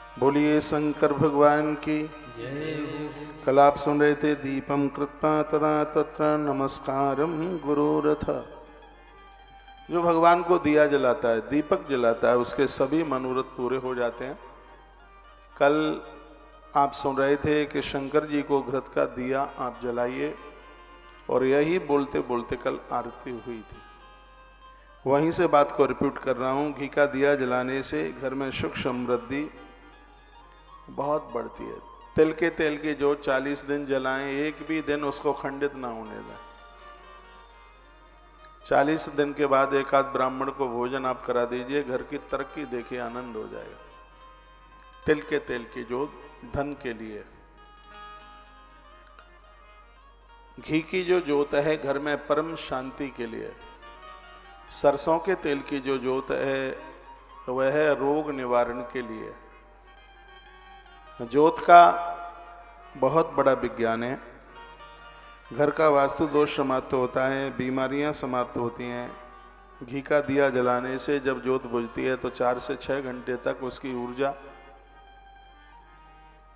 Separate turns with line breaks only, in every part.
बोलिए शंकर भगवान की। कल आप सुन रहे थे दीपम कृत्वा तदा तत्र नमस्कारम गुरुरथ। जो भगवान को दिया जलाता है, दीपक जलाता है, उसके सभी मनोरथ पूरे हो जाते हैं। कल आप सुन रहे थे कि शंकर जी को घृत का दिया आप जलाइए, और यही बोलते बोलते कल आरती हुई थी। वहीं से बात को रिपीट कर रहा हूं। घी का दिया जलाने से घर में सुख समृद्धि बहुत बढ़ती है। तिल के तेल की जो 40 दिन जलाएं, एक भी दिन उसको खंडित ना होने दें। 40 दिन के बाद एक आध ब्राह्मण को भोजन आप करा दीजिए, घर की तरक्की देखिए, आनंद हो जाएगा। तिल के तेल की जोत धन के लिए, घी की जो जोत है घर में परम शांति के लिए, सरसों के तेल की जो जोत है वह है रोग निवारण के लिए। जोत का बहुत बड़ा विज्ञान है। घर का वास्तु दोष समाप्त होता है, बीमारियां समाप्त होती हैं। घी का दिया जलाने से जब जोत बुझती है तो 4 से 6 घंटे तक उसकी ऊर्जा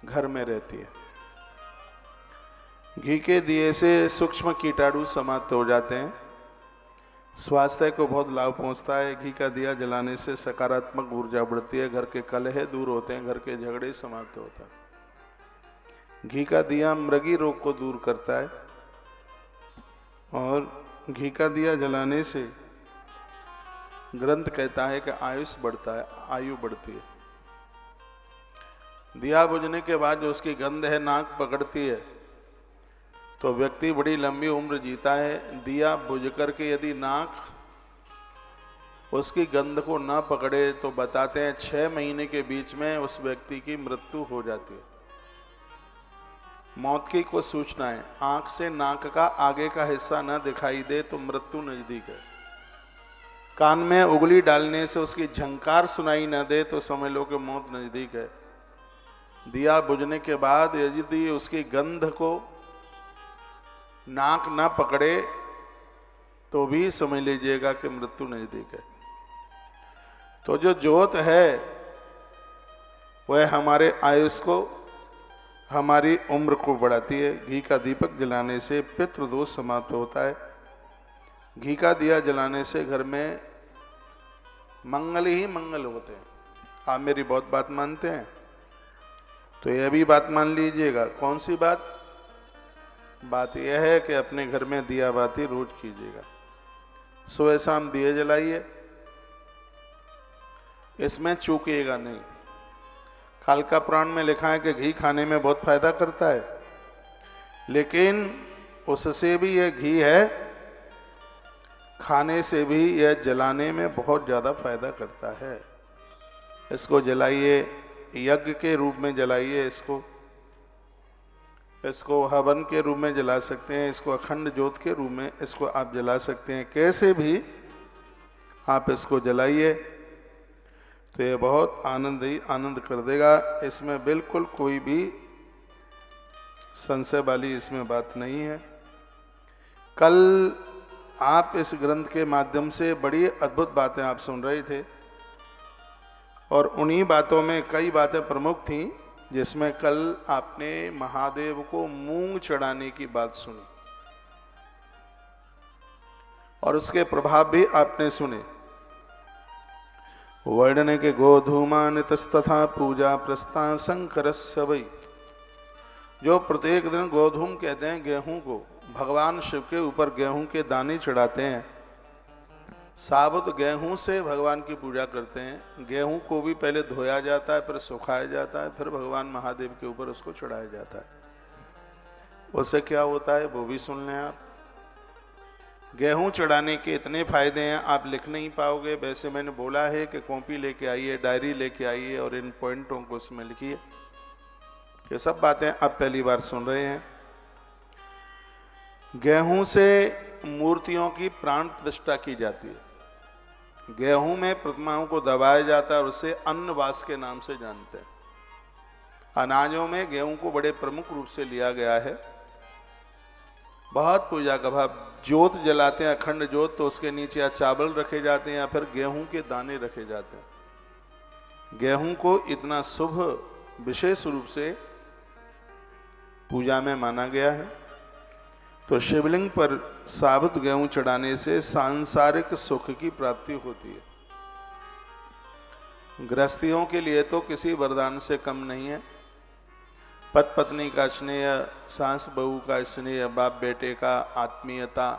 घर में रहती है। घी के दिए से सूक्ष्म कीटाणु समाप्त हो जाते हैं, स्वास्थ्य को बहुत लाभ पहुंचता है। घी का दिया जलाने से सकारात्मक ऊर्जा बढ़ती है, घर के कलह दूर होते हैं, घर के झगड़े समाप्त होता है। घी का दिया मृगी रोग को दूर करता है, और घी का दिया जलाने से ग्रंथ कहता है कि आयुष बढ़ता है, आयु बढ़ती है। दिया बुझने के बाद जो उसकी गंध है नाक पकड़ती है तो व्यक्ति बड़ी लंबी उम्र जीता है। दिया बुझ करके यदि नाक उसकी गंध को ना पकड़े तो बताते हैं 6 महीने के बीच में उस व्यक्ति की मृत्यु हो जाती है। मौत की कुछ सूचनाएं, आंख से नाक का आगे का हिस्सा ना दिखाई दे तो मृत्यु नजदीक है। कान में उंगली डालने से उसकी झंकार सुनाई ना दे तो समझ लो कि मौत नजदीक है। दिया बुझने के बाद यदि उसकी गंध को नाक ना पकड़े तो भी समझ लीजिएगा कि मृत्यु नजदीक है। तो जो जोत है वह हमारे आयुष को, हमारी उम्र को बढ़ाती है। घी का दीपक जलाने से पितृदोष समाप्त होता है। घी का दिया जलाने से घर में मंगल ही मंगल होते हैं। आप मेरी बहुत बात मानते हैं तो यह भी बात मान लीजिएगा। कौन सी बात? बात यह है कि अपने घर में दिया बाती रोज कीजिएगा। सुबह शाम दिए जलाइए, इसमें चूकिएगा नहीं। कालका पुराण में लिखा है कि घी खाने में बहुत फायदा करता है, लेकिन उससे भी यह घी है, खाने से भी यह जलाने में बहुत ज़्यादा फायदा करता है। इसको जलाइए, यज्ञ के रूप में जलाइए, इसको हवन के रूप में जला सकते हैं, इसको अखंड ज्योत के रूप में इसको आप जला सकते हैं। कैसे भी आप इसको जलाइए तो ये बहुत आनंद कर देगा। इसमें बिल्कुल कोई भी संशय वाली इसमें बात नहीं है। कल आप इस ग्रंथ के माध्यम से बड़ी अद्भुत बातें आप सुन रहे थे, और उन्हीं बातों में कई बातें प्रमुख थीं, जिसमें कल आपने महादेव को मूंग चढ़ाने की बात सुनी और उसके प्रभाव भी आपने सुने। वर्णने के गोधूमानितस्तथा पूजा प्रस्ता शंकर सवई। जो प्रत्येक दिन गोधूम कहते हैं गेहूं को, भगवान शिव के ऊपर गेहूं के दाने चढ़ाते हैं। साबुत गेहूं से भगवान की पूजा करते हैं। गेहूं को भी पहले धोया जाता है, फिर सुखाया जाता है, फिर भगवान महादेव के ऊपर उसको चढ़ाया जाता है। उससे क्या होता है वो भी सुन लें आप। गेहूं चढ़ाने के इतने फायदे हैं आप लिख नहीं पाओगे। वैसे मैंने बोला है कि कॉपी लेके आइए, डायरी लेके आइए और इन पॉइंटों को उसमें लिखिए। ये सब बातें आप पहली बार सुन रहे हैं। गेहूं से मूर्तियों की प्राण प्रतिष्ठा की जाती है। गेहूं में प्रतिमाओं को दबाया जाता है और उसे अन्नवास के नाम से जानते हैं। अनाजों में गेहूं को बड़े प्रमुख रूप से लिया गया है। बहुत पूजा का भाव। जोत जलाते हैं, अखंड जोत, तो उसके नीचे या चावल रखे जाते हैं या फिर गेहूं के दाने रखे जाते हैं। गेहूं को इतना शुभ विशेष रूप से पूजा में माना गया है। तो शिवलिंग पर साबुत गेहूं चढ़ाने से सांसारिक सुख की प्राप्ति होती है। गृहस्थियों के लिए तो किसी वरदान से कम नहीं है। पति पत्नी का स्नेह, सास बहू का स्नेह, बाप बेटे का आत्मीयता,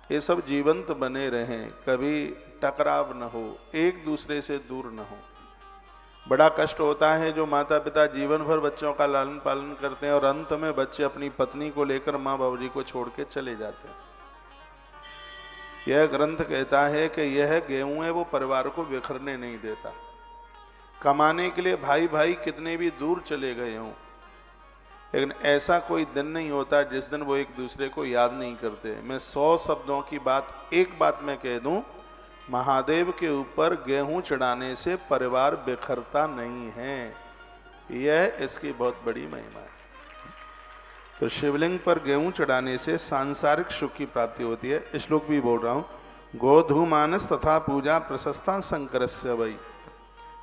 ये सब जीवंत बने रहें, कभी टकराव न हो, एक दूसरे से दूर न हो। बड़ा कष्ट होता है जो माता पिता जीवन भर बच्चों का लालन पालन करते हैं और अंत में बच्चे अपनी पत्नी को लेकर माँ बाबू जी को छोड़ के चले जाते हैं। यह ग्रंथ कहता है कि यह गेहूं है वो परिवार को बिखरने नहीं देता। कमाने के लिए भाई भाई कितने भी दूर चले गए हों, लेकिन ऐसा कोई दिन नहीं होता जिस दिन वो एक दूसरे को याद नहीं करते। मैं 100 शब्दों की बात एक बात में कह दूं, महादेव के ऊपर गेहूं चढ़ाने से परिवार बिखरता नहीं है। यह इसकी बहुत बड़ी महिमा है। तो शिवलिंग पर गेहूं चढ़ाने से सांसारिक सुख की प्राप्ति होती है। श्लोक भी बोल रहा हूं, गोधूमानस तथा पूजा प्रशस्ता शंकरस्य वै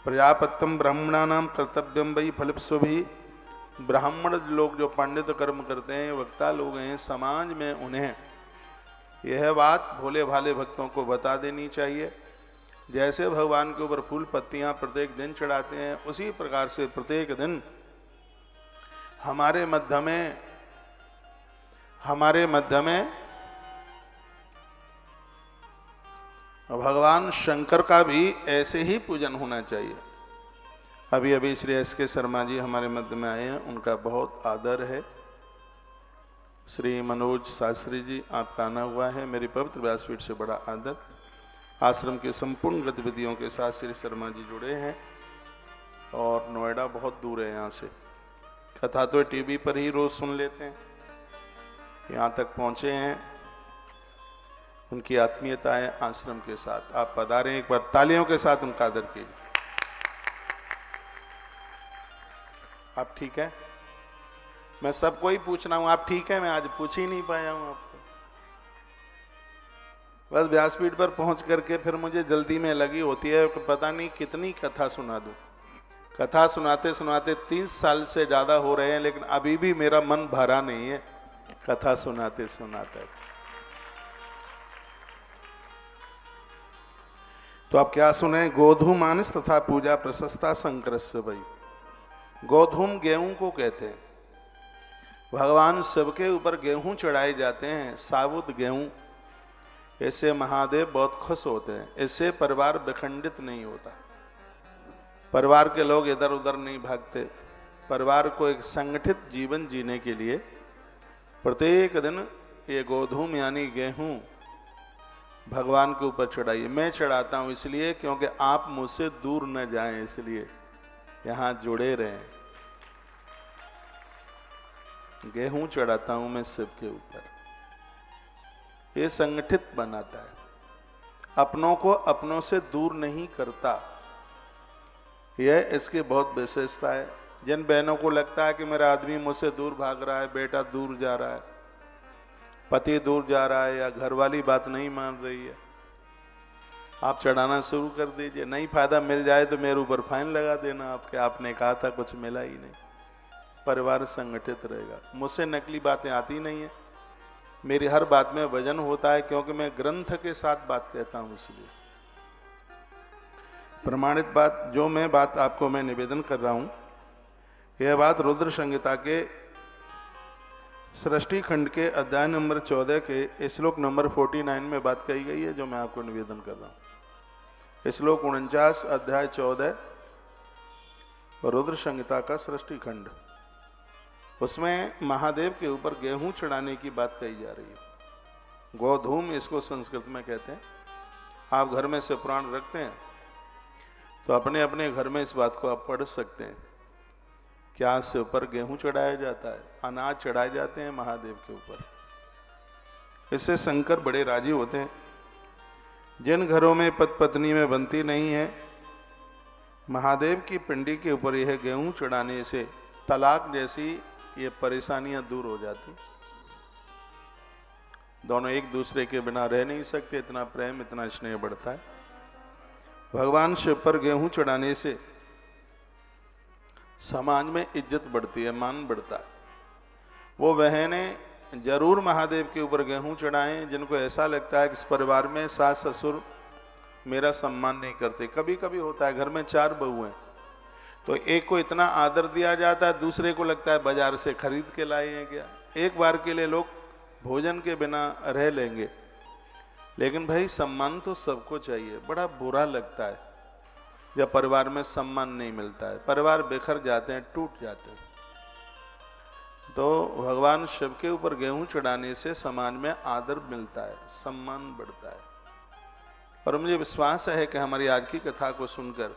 प्रजापत्यम ब्राह्मणानाम कर्तव्यम वै फलस्वभी। ब्राह्मण लोग जो पंडित कर्म करते हैं, वक्ता लोग हैं, समाज में उन्हें यह बात भोले भाले भक्तों को बता देनी चाहिए। जैसे भगवान के ऊपर फूल पत्तियां प्रत्येक दिन चढ़ाते हैं, उसी प्रकार से प्रत्येक दिन हमारे मध्य में भगवान शंकर का भी ऐसे ही पूजन होना चाहिए। अभी अभी श्री एस.के. शर्मा जी हमारे मध्य में आए हैं, उनका बहुत आदर है। श्री मनोज शास्त्री जी आपका आना हुआ है, मेरी पवित्र व्यासपीठ से बड़ा आदर। आश्रम के संपूर्ण गतिविधियों के साथ श्री शर्मा जी जुड़े हैं और नोएडा बहुत दूर है यहाँ से। कथा तो टीवी पर ही रोज सुन लेते हैं, यहाँ तक पहुँचे हैं। उनकी आत्मीयता है आश्रम के साथ। आप पधारें, एक बार तालियों के साथ उनका आदर कीजिए। आप ठीक है? मैं सबको ही पूछ रहा हूं, आप ठीक है? मैं आज पूछ ही नहीं पाया हूं आपको। बस व्यासपीठ पर पहुंच करके फिर मुझे जल्दी में लगी होती है कि पता नहीं कितनी कथा सुना दूं। कथा सुनाते सुनाते 30 साल से ज्यादा हो रहे हैं, लेकिन अभी भी मेरा मन भरा नहीं है कथा सुनाते सुनाते। तो आप क्या सुने? गोधूमानस तथा पूजा प्रशस्ता शंकरस्य वै। गोधूम गेहूं को कहते हैं। भगवान शिव के ऊपर गेहूं चढ़ाए जाते हैं, साबुत गेहूं। इससे महादेव बहुत खुश होते हैं। इससे परिवार विखंडित नहीं होता, परिवार के लोग इधर उधर नहीं भागते। परिवार को एक संगठित जीवन जीने के लिए प्रत्येक दिन ये गोधूम यानी गेहूं भगवान के ऊपर चढ़ाइए। मैं चढ़ाता हूं इसलिए क्योंकि आप मुझसे दूर न जाएं, इसलिए यहां जुड़े रहें। गेहूं चढ़ाता हूं मैं शिव के ऊपर। ये संगठित बनाता है, अपनों को अपनों से दूर नहीं करता। यह इसकी बहुत विशेषता है। जिन बहनों को लगता है कि मेरा आदमी मुझसे दूर भाग रहा है, बेटा दूर जा रहा है, पति दूर जा रहा है, या घरवाली बात नहीं मान रही है, आप चढ़ाना शुरू कर दीजिए। नहीं फायदा मिल जाए तो मेरे ऊपर फाइन लगा देना आपके, आपने कहा था कुछ मिला ही नहीं। परिवार संगठित रहेगा। मुझसे नकली बातें आती नहीं है, मेरी हर बात में वजन होता है, क्योंकि मैं ग्रंथ के साथ बात कहता हूं। इसलिए प्रमाणित बात जो मैं बात आपको मैं निवेदन कर रहा हूं, यह बात रुद्र संहिता के सृष्टि खंड के अध्याय नंबर 14 के श्लोक नंबर 49 में बात कही गई है, जो मैं आपको निवेदन कर रहा हूं। श्लोक 49 अध्याय 14 रुद्र संहिता का सृष्टि खंड, उसमें महादेव के ऊपर गेहूं चढ़ाने की बात कही जा रही है। गोधूम इसको संस्कृत में कहते हैं। आप घर में से पुराण रखते हैं तो अपने अपने घर में इस बात को आप पढ़ सकते हैं। क्या शिव पर गेहूं चढ़ाया जाता है, अनाज चढ़ाए जाते हैं महादेव के ऊपर। इससे शंकर बड़े राजी होते हैं। जिन घरों में पति पत्नी में बनती नहीं है, महादेव की पिंडी के ऊपर यह गेहूं चढ़ाने से तलाक जैसी ये परेशानियां दूर हो जाती। दोनों एक दूसरे के बिना रह नहीं सकते, इतना प्रेम इतना स्नेह बढ़ता है। भगवान शिव पर गेहूं चढ़ाने से समाज में इज्जत बढ़ती है, मान बढ़ता है। वो बहनें जरूर महादेव के ऊपर गेहूं चढ़ाएं जिनको ऐसा लगता है कि इस परिवार में सास ससुर मेरा सम्मान नहीं करते। कभी कभी होता है घर में 4 बहू हैं, तो एक को इतना आदर दिया जाता है, दूसरे को लगता है बाजार से खरीद के लाए हैं क्या। एक बार के लिए लोग भोजन के बिना रह लेंगे, लेकिन भाई सम्मान तो सबको चाहिए। बड़ा बुरा लगता है जब परिवार में सम्मान नहीं मिलता है, परिवार बिखर जाते हैं, टूट जाते हैं। तो भगवान शिव के ऊपर गेहूं चढ़ाने से समाज में आदर मिलता है, सम्मान बढ़ता है। और मुझे विश्वास है कि हमारी आज की कथा को सुनकर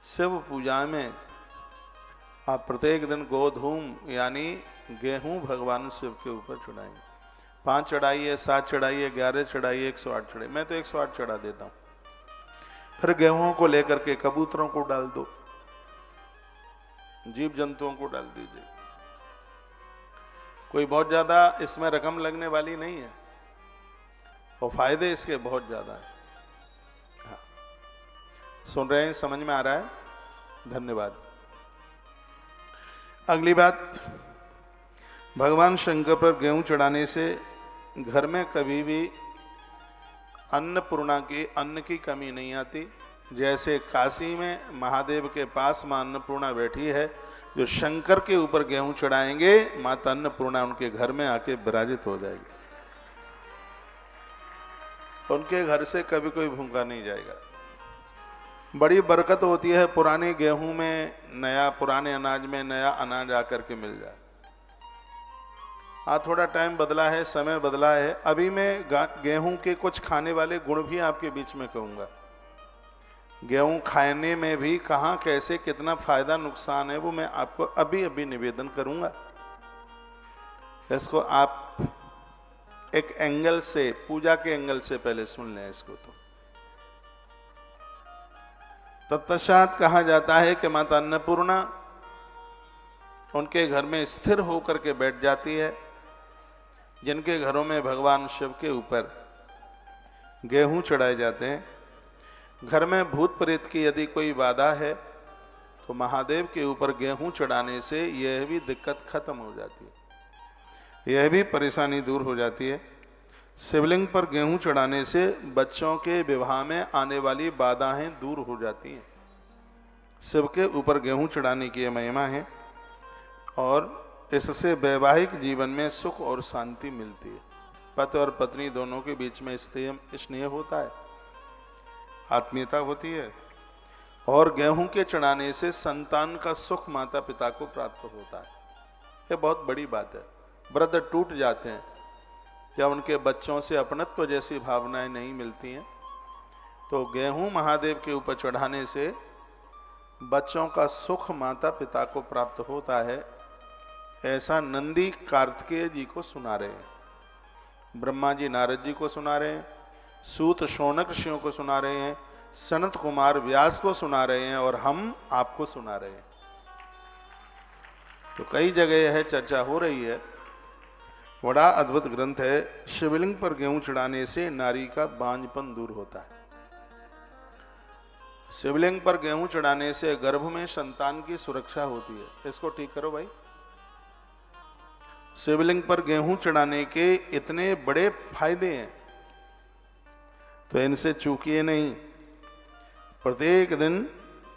शिव पूजा में आप प्रत्येक दिन गोधूम यानी गेहूं भगवान शिव के ऊपर चढ़ाएंगे। 5 चढ़ाइए, 7 चढ़ाइए, 11 चढ़ाइए, 108 चढ़ाइए। मैं तो 108 चढ़ा देता हूं। फिर गेहूं को लेकर के कबूतरों को डाल दो, जीव जंतुओं को डाल दीजिए। कोई बहुत ज्यादा इसमें रकम लगने वाली नहीं है और फायदे इसके बहुत ज्यादा है। हाँ, सुन रहे हैं, समझ में आ रहा है? धन्यवाद। अगली बात, भगवान शंकर पर गेहूं चढ़ाने से घर में कभी भी अन्नपूर्णा की अन्न की कमी नहीं आती। जैसे काशी में महादेव के पास मां अन्नपूर्णा बैठी है, जो शंकर के ऊपर गेहूं चढ़ाएंगे माता अन्नपूर्णा उनके घर में आके विराजित हो जाएगी। उनके घर से कभी कोई भूखा नहीं जाएगा। बड़ी बरकत होती है पुराने गेहूं में नया, पुराने अनाज में नया अनाज आकर के मिल जाए। थोड़ा टाइम बदला है, समय बदला है। अभी मैं गेहूं के कुछ खाने वाले गुण भी आपके बीच में कहूंगा। गेहूं खाने में भी कहां कैसे कितना फायदा नुकसान है वो मैं आपको अभी अभी निवेदन करूंगा। इसको आप एक एंगल से, पूजा के एंगल से पहले सुन लें इसको। तो तत्पश्चात कहा जाता है कि माता अन्नपूर्णा उनके घर में स्थिर होकर के बैठ जाती है। जिनके घरों में भगवान शिव के ऊपर गेहूं चढ़ाए जाते हैं, घर में भूत प्रेत की यदि कोई बाधा है तो महादेव के ऊपर गेहूं चढ़ाने से यह भी दिक्कत खत्म हो जाती है, यह भी परेशानी दूर हो जाती है। शिवलिंग पर गेहूं चढ़ाने से बच्चों के विवाह में आने वाली बाधाएं दूर हो जाती हैं। शिव के ऊपर गेहूं चढ़ाने की महिमा है और इससे वैवाहिक जीवन में सुख और शांति मिलती है। पति और पत्नी दोनों के बीच में स्नेह होता है, आत्मीयता होती है। और गेहूं के चढ़ाने से संतान का सुख माता पिता को प्राप्त होता है। ये बहुत बड़ी बात है। वृद्ध टूट जाते हैं जब उनके बच्चों से अपनत्व जैसी भावनाएं नहीं मिलती हैं। तो गेहूं महादेव के ऊपर चढ़ाने से बच्चों का सुख माता पिता को प्राप्त होता है। ऐसा नंदी कार्तिकेय जी को सुना रहे हैं, ब्रह्मा जी नारद जी को सुना रहे हैं, सूत शौनक ऋषियों को सुना रहे हैं, सनत कुमार व्यास को सुना रहे हैं और हम आपको सुना रहे हैं। तो कई जगह यह चर्चा हो रही है। बड़ा अद्भुत ग्रंथ है। शिवलिंग पर गेहूं चढ़ाने से नारी का बांझपन दूर होता है। शिवलिंग पर गेहूं चढ़ाने से गर्भ में संतान की सुरक्षा होती है। इसको ठीक करो भाई। शिवलिंग पर गेहूं चढ़ाने के इतने बड़े फायदे हैं तो इनसे चूकिए नहीं। प्रत्येक दिन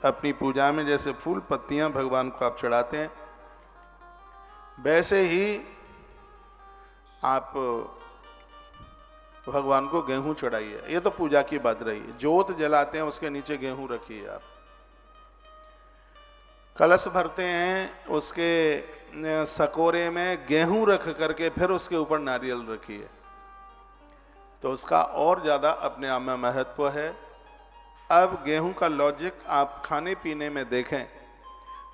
अपनी पूजा में जैसे फूल पत्तियां भगवान को आप चढ़ाते हैं, वैसे ही आप भगवान को गेहूं चढ़ाइए। ये तो पूजा की बात रही। जोत जलाते हैं, उसके नीचे गेहूं रखिए। आप कलश भरते हैं, उसके सकोरे में गेहूं रख करके फिर उसके ऊपर नारियल रखिए, तो उसका और ज्यादा अपने आप में महत्व है। अब गेहूं का लॉजिक आप खाने पीने में देखें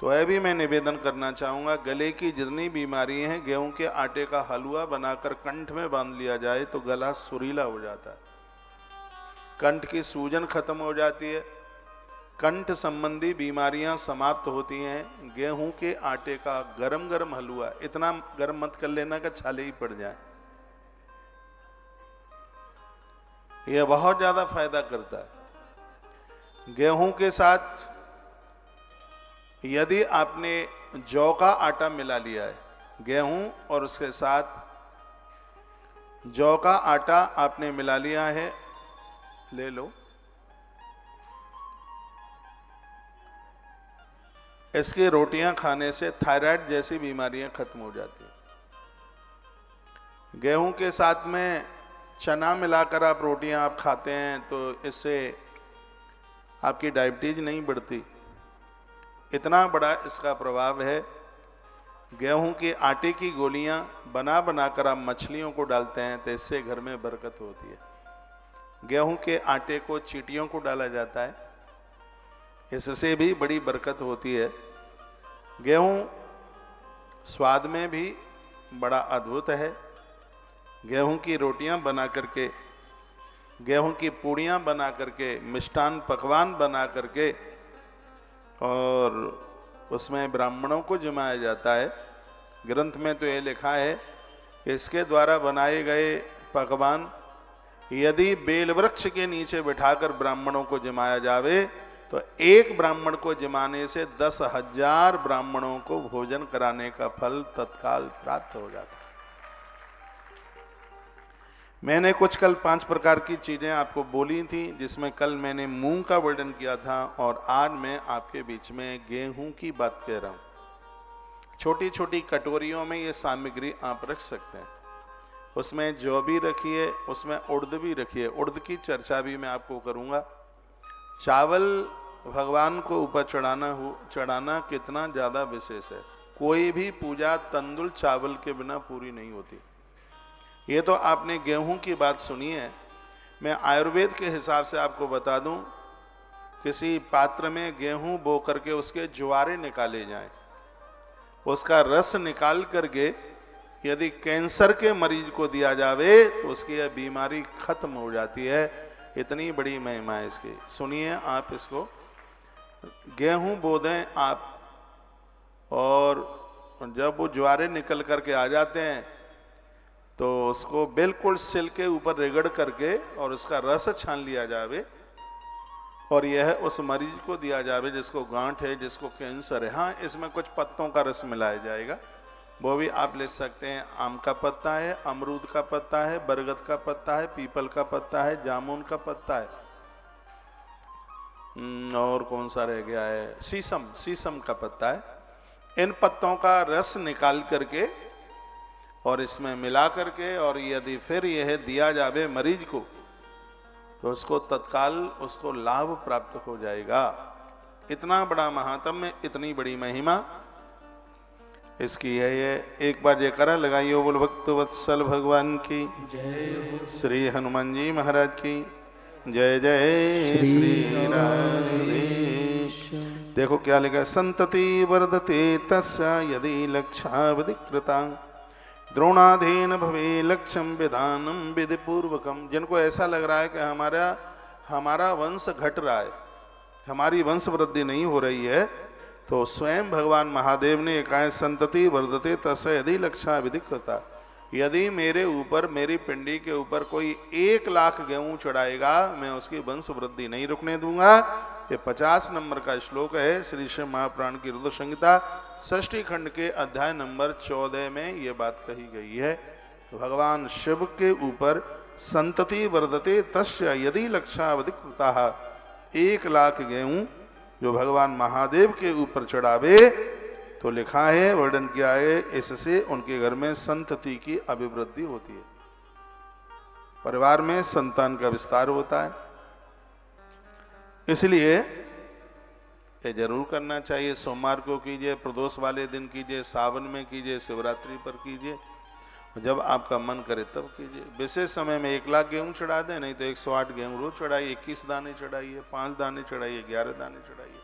तो यह भी मैं निवेदन करना चाहूँगा, गले की जितनी बीमारी हैं, गेहूं के आटे का हलवा बनाकर कंठ में बांध लिया जाए तो गला सुरीला हो जाता है, कंठ की सूजन खत्म हो जाती है, कंठ संबंधी बीमारियां समाप्त होती हैं। गेहूं के आटे का गरम गरम हलवा, इतना गरम मत कर लेना कि छाले ही पड़ जाए, यह बहुत ज्यादा फायदा करता है। गेहूं के साथ यदि आपने जौ का आटा मिला लिया है, गेहूं और उसके साथ जौ का आटा आपने मिला लिया है, ले लो। इसकी रोटियां खाने से थायराइड जैसी बीमारियां खत्म हो जाती हैं। गेहूं के साथ में चना मिलाकर आप रोटियां आप खाते हैं तो इससे आपकी डायबिटीज नहीं बढ़ती। इतना बड़ा इसका प्रभाव है। गेहूं के आटे की गोलियां बना बनाकर आप मछलियों को डालते हैं तो इससे घर में बरकत होती है। गेहूं के आटे को चींटियों को डाला जाता है, इससे भी बड़ी बरकत होती है। गेहूं स्वाद में भी बड़ा अद्भुत है। गेहूं की रोटियां बना करके, गेहूं की पूड़ियां बना करके, मिष्टान पकवान बना करके और उसमें ब्राह्मणों को जमाया जाता है। ग्रंथ में तो ये लिखा है कि इसके द्वारा बनाए गए पकवान यदि बेलवृक्ष के नीचे बिठाकर ब्राह्मणों को जमाया जावे तो एक ब्राह्मण को जमाने से 10,000 ब्राह्मणों को भोजन कराने का फल तत्काल प्राप्त हो जाता है। मैंने कुछ कल 5 प्रकार की चीजें आपको बोली थी, जिसमें कल मैंने मूंग का वर्णन किया था और आज मैं आपके बीच में गेहूं की बात कह रहा हूं। छोटी छोटी कटोरियों में ये सामग्री आप रख सकते हैं। उसमें जौ भी रखिए, उसमें उड़द भी रखिए। उड़द की चर्चा भी मैं आपको करूंगा। चावल भगवान को ऊपर चढ़ाना कितना ज्यादा विशेष है। कोई भी पूजा तंदुल चावल के बिना पूरी नहीं होती। ये तो आपने गेहूं की बात सुनी है। मैं आयुर्वेद के हिसाब से आपको बता दूं, किसी पात्र में गेहूं बो करके उसके ज्वारे निकाले जाएं, उसका रस निकाल करके यदि कैंसर के मरीज को दिया जावे तो उसकी यह बीमारी खत्म हो जाती है। इतनी बड़ी महिमा है इसकी। सुनिए आप इसको। गेहूं बो दें आप और जब वो ज्वारे निकल करके आ जाते हैं तो उसको बिल्कुल सिल के ऊपर रगड़ करके और उसका रस छान लिया जावे और यह उस मरीज को दिया जावे जिसको गांठ है, जिसको कैंसर है। हाँ, इसमें कुछ पत्तों का रस मिलाया जाएगा, वो भी आप ले सकते हैं। आम का पत्ता है, अमरूद का पत्ता है, बरगद का पत्ता है, पीपल का पत्ता है, जामुन का पत्ता है, और कौन सा रह गया है, शीशम का पत्ता है। इन पत्तों का रस निकाल करके और इसमें मिला करके और यदि फिर यह दिया जावे मरीज को तो उसको तत्काल उसको लाभ प्राप्त हो जाएगा। इतना बड़ा महात्म्य, इतनी बड़ी महिमा इसकी है। ये एक बार जयकारा लगाइयो बोल भक्त वत्सल भगवान की जय, श्री हनुमान जी महाराज की जय। जय श्री राधेश। देखो क्या लिखा, संतति वर्धते तस्या यदि लक्ष्यावधिकृता द्रोणाधीन भवे लक्ष्यम विधानम विधि पूर्वकम। जिनको ऐसा लग रहा है कि हमारा वंश घट रहा है, हमारी वंश वृद्धि नहीं हो रही है, तो स्वयं भगवान महादेव ने कहा है संतति वर्धते तस्य यदि लक्ष्यावधिकृता। यदि मेरे ऊपर, मेरी पिंडी के ऊपर कोई 1 लाख गेहूं चढ़ाएगा, मैं उसकी वंश वृद्धि नहीं रुकने दूंगा। ये 50 नंबर का श्लोक है श्री शिव महापुराण की रुद्र संहिता 6ठी खंड के अध्याय नंबर 14 में ये बात कही गई है। भगवान शिव के ऊपर संतति वर्धते तस्य यदि लक्ष्यावधिकृता, 1 लाख गेहूं जो भगवान महादेव के ऊपर चढ़ावे तो लिखा है, वर्णन किया है, इससे उनके घर में संतति की अभिवृद्धि होती है, परिवार में संतान का विस्तार होता है। इसलिए ये जरूर करना चाहिए। सोमवार को कीजिए, प्रदोष वाले दिन कीजिए, सावन में कीजिए, शिवरात्रि पर कीजिए, जब आपका मन करे तब कीजिए। विशेष समय में 1 लाख गेहूं चढ़ा दें, नहीं तो 108 गेहूं रोज चढ़ाइए, 21 दाने चढ़ाइए, 5 दाने चढ़ाइए, 11 दाने चढ़ाइए,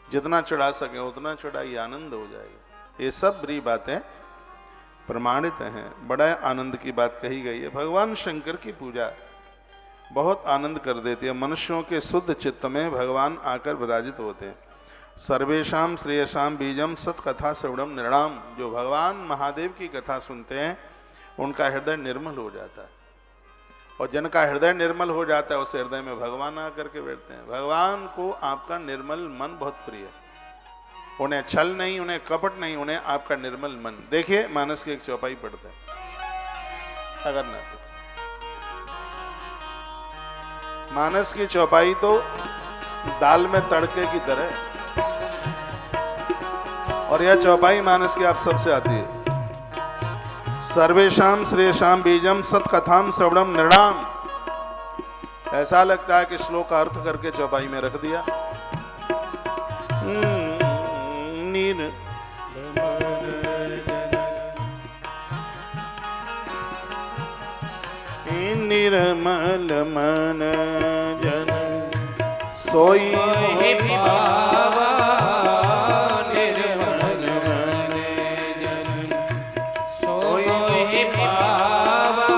जितना चढ़ा सके उतना चढ़ाइए, आनंद हो जाएगा। ये सब बड़ी बातें प्रमाणित हैं। बड़ा आनंद की बात कही गई है। भगवान शंकर की पूजा बहुत आनंद कर देती है। मनुष्यों के शुद्ध चित्त में भगवान आकर विराजित होते हैं। सर्वेशाम श्रेयसाम बीजम सत्कथा श्रवणम निर्णाम। जो भगवान महादेव की कथा सुनते हैं उनका हृदय निर्मल हो जाता है, और जिनका हृदय निर्मल हो जाता है उस हृदय में भगवान आकर के बैठते हैं। भगवान को आपका निर्मल मन बहुत प्रिय है। उन्हें छल नहीं, उन्हें कपट नहीं, उन्हें आपका निर्मल मन। देखिए मानस की एक चौपाई पढ़ते हैं, अगर ना तो मानस की चौपाई तो दाल में तड़के की तरह, और यह चौपाई मानस की आप सबसे आती है। सर्वेशाम श्रेयशाम बीजम सतकथाम श्रवणम नृणाम। ऐसा लगता है कि श्लोक का अर्थ करके चौपाई में रख दिया। निर्मल मन जन सोई पावा, निर्मल मन जन सोई पावा,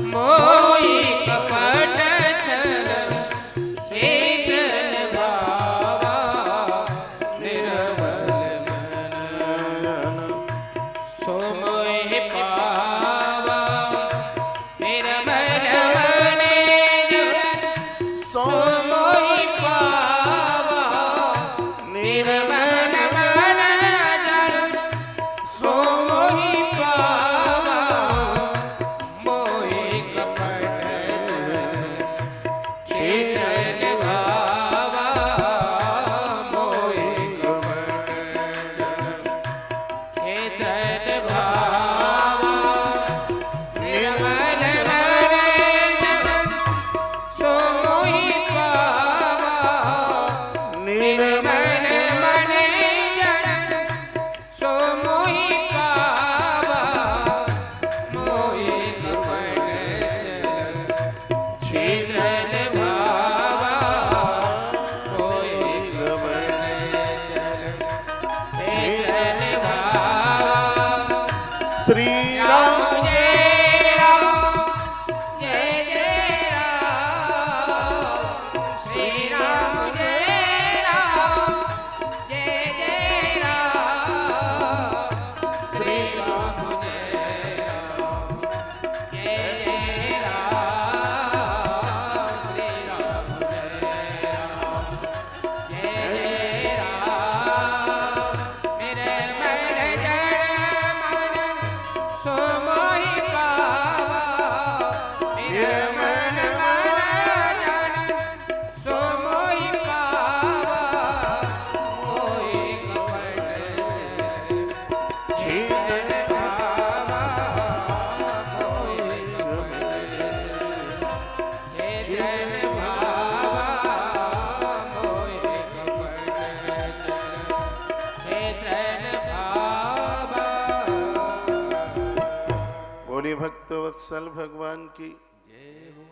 मोई कपट छल शीतल भावा, निर्मल मन सो मोहि पावा, निर्मल मन सो मोहि पावा, निर्मल मन सो मोहि पावा, मोहि कपट छल शीतल भावा, मोहि कपट छल शीतल भावा, निर्मल मन सो मोहि पावा, निर्मल मन सो मोहि पावा, मोहि कपट छल शीतल भावा, मोहि कपट छल शीतल भावा।
श्री राम
राम जय राम, जय जय राम, श्री राम जय राम, जय जय राम, श्री राम जय राम, जय जय राम, श्री राम जय राम, जय जय राम, मेरे मन जन मन सो मोहि पावा, मेरे मन जन सो मोहि पावा, मोहि कपट छल शीतल भावा, मोहि कपट छल शीतल भावा, मोहि कपट छल शीतल भावा।
बोली भक्तवत्सल भगवान की।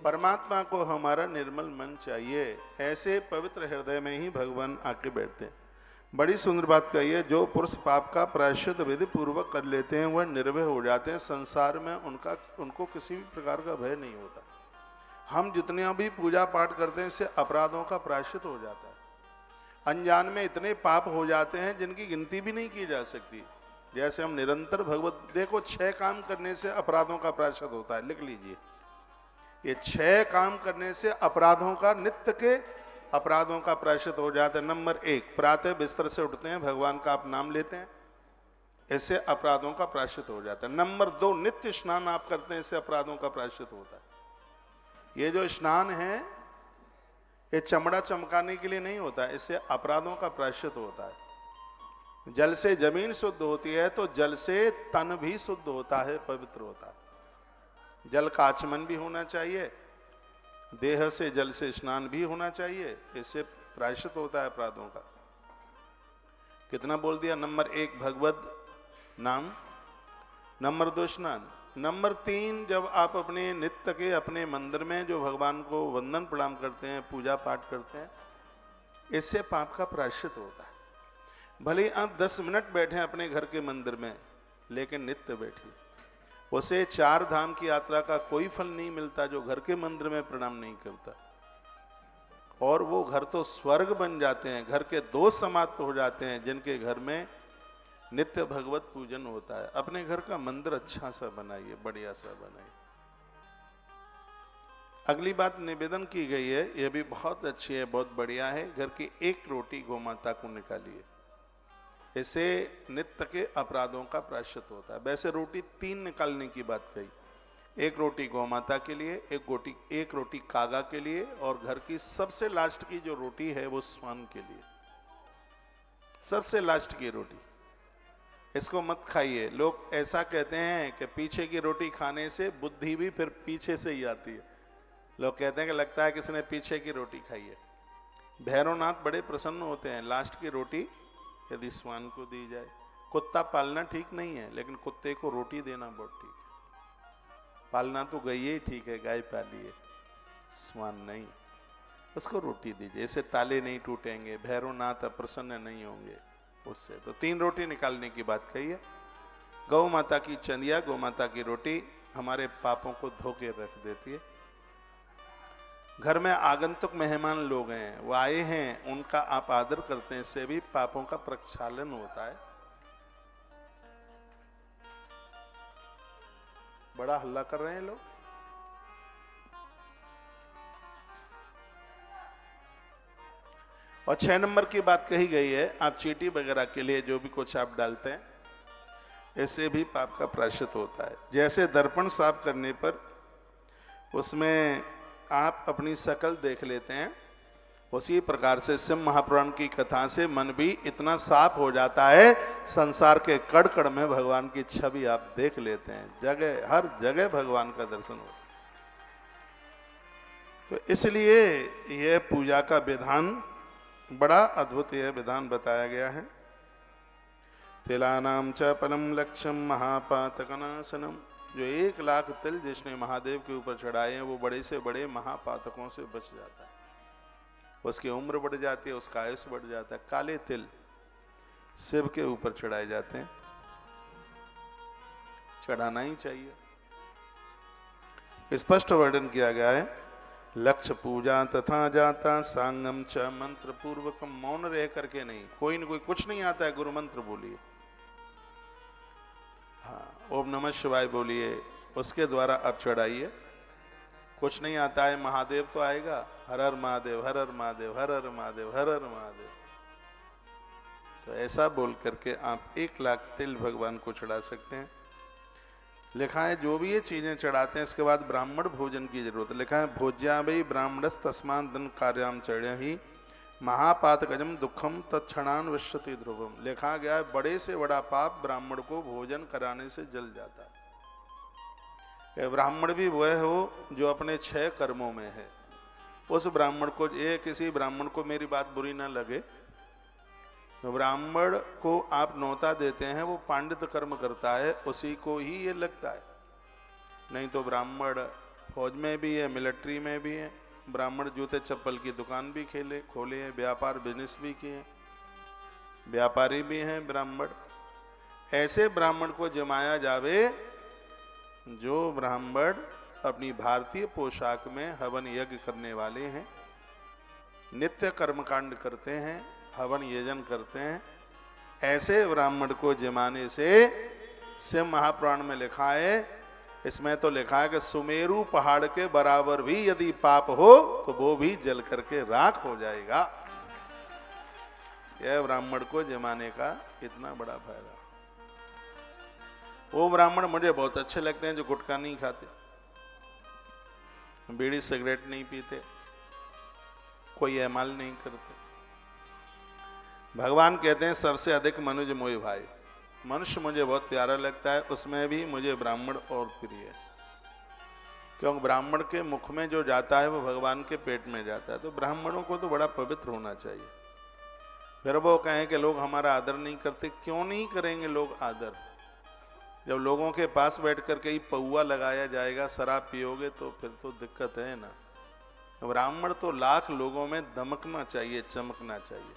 परमात्मा को हमारा निर्मल मन चाहिए, ऐसे पवित्र हृदय में ही भगवान आके बैठते हैं। बड़ी सुंदर बात कही है, जो पुरुष पाप का प्रायश्चित विधि पूर्वक कर लेते हैं वह निर्भय हो जाते हैं। संसार में उनको किसी भी प्रकार का भय नहीं होता। हम जितने भी पूजा पाठ करते हैं इससे अपराधों का प्रायश्चित हो जाता है। अनजान में इतने पाप हो जाते हैं जिनकी गिनती भी नहीं की जा सकती। जैसे हम निरंतर भगवत, देखो 6 काम करने से अपराधों का प्रायश्चित होता है, लिख लीजिए। ये 6 काम करने से अपराधों का, नित्य के अपराधों का प्रायश्चित हो जाता है। नंबर 1, प्रातः बिस्तर से उठते हैं, भगवान का आप नाम लेते हैं, इससे अपराधों का प्रायश्चित हो जाता है। नंबर 2, नित्य स्नान आप करते हैं, इससे अपराधों का प्रायश्चित होता है। ये जो स्नान है ये चमड़ा चमकाने के लिए नहीं होता है, इससे अपराधों का प्रायश्चित होता है। जल से जमीन शुद्ध होती है तो जल से तन भी शुद्ध होता है, पवित्र होता है। जल का आचमन भी होना चाहिए, देह से जल से स्नान भी होना चाहिए, इससे प्रायश्चित होता है अपराधों का। कितना बोल दिया? नंबर 1 भगवत नाम, नंबर 2 स्नान, नंबर 3 जब आप अपने नित्य के अपने मंदिर में जो भगवान को वंदन प्रणाम करते हैं, पूजा पाठ करते हैं, इससे पाप का प्रायश्चित होता है। भले आप 10 मिनट बैठे अपने घर के मंदिर में, लेकिन नित्य बैठिए, उसे 4 धाम की यात्रा का कोई फल नहीं मिलता जो घर के मंदिर में प्रणाम नहीं करता। और वो घर तो स्वर्ग बन जाते हैं, घर के दोष समाप्त हो जाते हैं जिनके घर में नित्य भगवत पूजन होता है। अपने घर का मंदिर अच्छा सा बनाइए, बढ़िया सा बनाइए। अगली बात निवेदन की गई है, यह भी बहुत अच्छी है, बहुत बढ़िया है। घर की 1 रोटी गौ माता को निकालिए। इससे नित्य के अपराधों का प्रायश्चित होता है। वैसे रोटी 3 निकालने की बात कही, एक रोटी गौ माता के लिए, एक रोटी कागा के लिए, और घर की सबसे लास्ट की जो रोटी है वो स्वान के लिए। सबसे लास्ट की रोटी, इसको मत खाइए। लोग ऐसा कहते हैं कि पीछे की रोटी खाने से बुद्धि भी फिर पीछे से ही आती है। लोग कहते हैं कि लगता है किसने पीछे की रोटी खाई है। भैरवनाथ बड़े प्रसन्न होते हैं लास्ट की रोटी यदि स्वान को दी जाए। कुत्ता पालना ठीक नहीं है, लेकिन कुत्ते को रोटी देना बहुत ठीक है। पालना तो गई ही ठीक है, गाय पाली है, स्वान नहीं, उसको रोटी दीजिए, इससे ताले नहीं टूटेंगे, भैरवनाथ अप्रसन्न नहीं होंगे उससे। तो 3 रोटी निकालने की बात कही है। गौ माता की चंदिया, गौ माता की रोटी हमारे पापों को धो के रख देती है। घर में आगंतुक मेहमान लोग हैं, वो आए हैं, उनका आप आदर करते हैं, इससे भी पापों का प्रक्षालन होता है। बड़ा हल्ला कर रहे हैं लोग। और 6 नंबर की बात कही गई है, आप चींटी वगैरह के लिए जो भी कुछ आप डालते हैं, इससे भी पाप का प्रायश्चित होता है। जैसे दर्पण साफ करने पर उसमें आप अपनी शकल देख लेते हैं, उसी प्रकार से शिव महापुराण की कथा से मन भी इतना साफ हो जाता है, संसार के कड़ कड़ में भगवान की छवि आप देख लेते हैं, जगह हर जगह भगवान का दर्शन होता है। तो इसलिए यह पूजा का विधान बड़ा अद्भुत, यह विधान बताया गया है। तिलानाम च फलम लक्ष्यम महापातकनाशनम। जो 1 लाख तिल जिसने महादेव के ऊपर चढ़ाए हैं, वो बड़े से बड़े महापातकों से बच जाता है, उसकी उम्र बढ़ जाती है, उसका आयुष बढ़ जाता है। काले तिल शिव के ऊपर चढ़ाए जाते हैं, चढ़ाना ही चाहिए। स्पष्ट वर्णन किया गया है, लक्ष्य पूजा तथा जाता सांगम च मंत्र पूर्वकम। मौन रह करके नहीं, कोई न कोई, कुछ नहीं आता है, गुरु मंत्र बोलिए, हाँ, ओम नमः शिवाय बोलिए, उसके द्वारा आप चढ़ाइए। कुछ नहीं आता है, महादेव तो आएगा, हर हर महादेव, हर हर महादेव, हर हर महादेव, हर हर महादेव। तो ऐसा बोल करके आप 1 लाख तिल भगवान को चढ़ा सकते हैं। लिखा है जो भी ये चीजें चढ़ाते हैं, इसके बाद ब्राह्मण भोजन की जरूरत है। लिखा है भोज्या भाई ब्राह्मणस तस्मान धन कार्याम चढ़ ही महापातकजम दुखम तत्क्षणान विश्वति ध्रुवम। लिखा गया है बड़े से बड़ा पाप ब्राह्मण को भोजन कराने से जल जाता है। ब्राह्मण भी वह हो जो अपने 6 कर्मों में है। उस ब्राह्मण को, ये किसी ब्राह्मण को मेरी बात बुरी ना लगे, तो ब्राह्मण को आप न्योता देते हैं, वो पांडित कर्म करता है, उसी को ही ये लगता है। नहीं तो ब्राह्मण फौज में भी है, मिलिट्री में भी है, ब्राह्मण जूते चप्पल की दुकान भी खोले हैं, व्यापार बिजनेस भी किए, व्यापारी भी हैं ब्राह्मण। ऐसे ब्राह्मण को जमाया जावे जो ब्राह्मण अपनी भारतीय पोशाक में हवन यज्ञ करने वाले हैं, नित्य कर्मकांड करते हैं, हवन यजन करते हैं। ऐसे ब्राह्मण को जमाने से शिव महापुराण में लिखा है, इसमें तो लिखा है कि सुमेरु पहाड़ के बराबर भी यदि पाप हो तो वो भी जल करके राख हो जाएगा। यह ब्राह्मण को जमाने का इतना बड़ा फायदा। वो ब्राह्मण मुझे बहुत अच्छे लगते हैं जो गुटखा नहीं खाते, बीड़ी सिगरेट नहीं पीते, कोई एमाल नहीं करते। भगवान कहते हैं सबसे अधिक मनुज मोह भाई। मनुष्य मुझे बहुत प्यारा लगता है, उसमें भी मुझे ब्राह्मण और प्रिय है, क्योंकि ब्राह्मण के मुख में जो जाता है वो भगवान के पेट में जाता है। तो ब्राह्मणों को तो बड़ा पवित्र होना चाहिए। फिर वो कहें कि लोग हमारा आदर नहीं करते, क्यों नहीं करेंगे लोग आदर? जब लोगों के पास बैठ करके ही पौआ लगाया जाएगा, शराब पियोगे तो फिर तो दिक्कत है ना। ब्राह्मण तो लाख लोगों में दमकना चाहिए, चमकना चाहिए।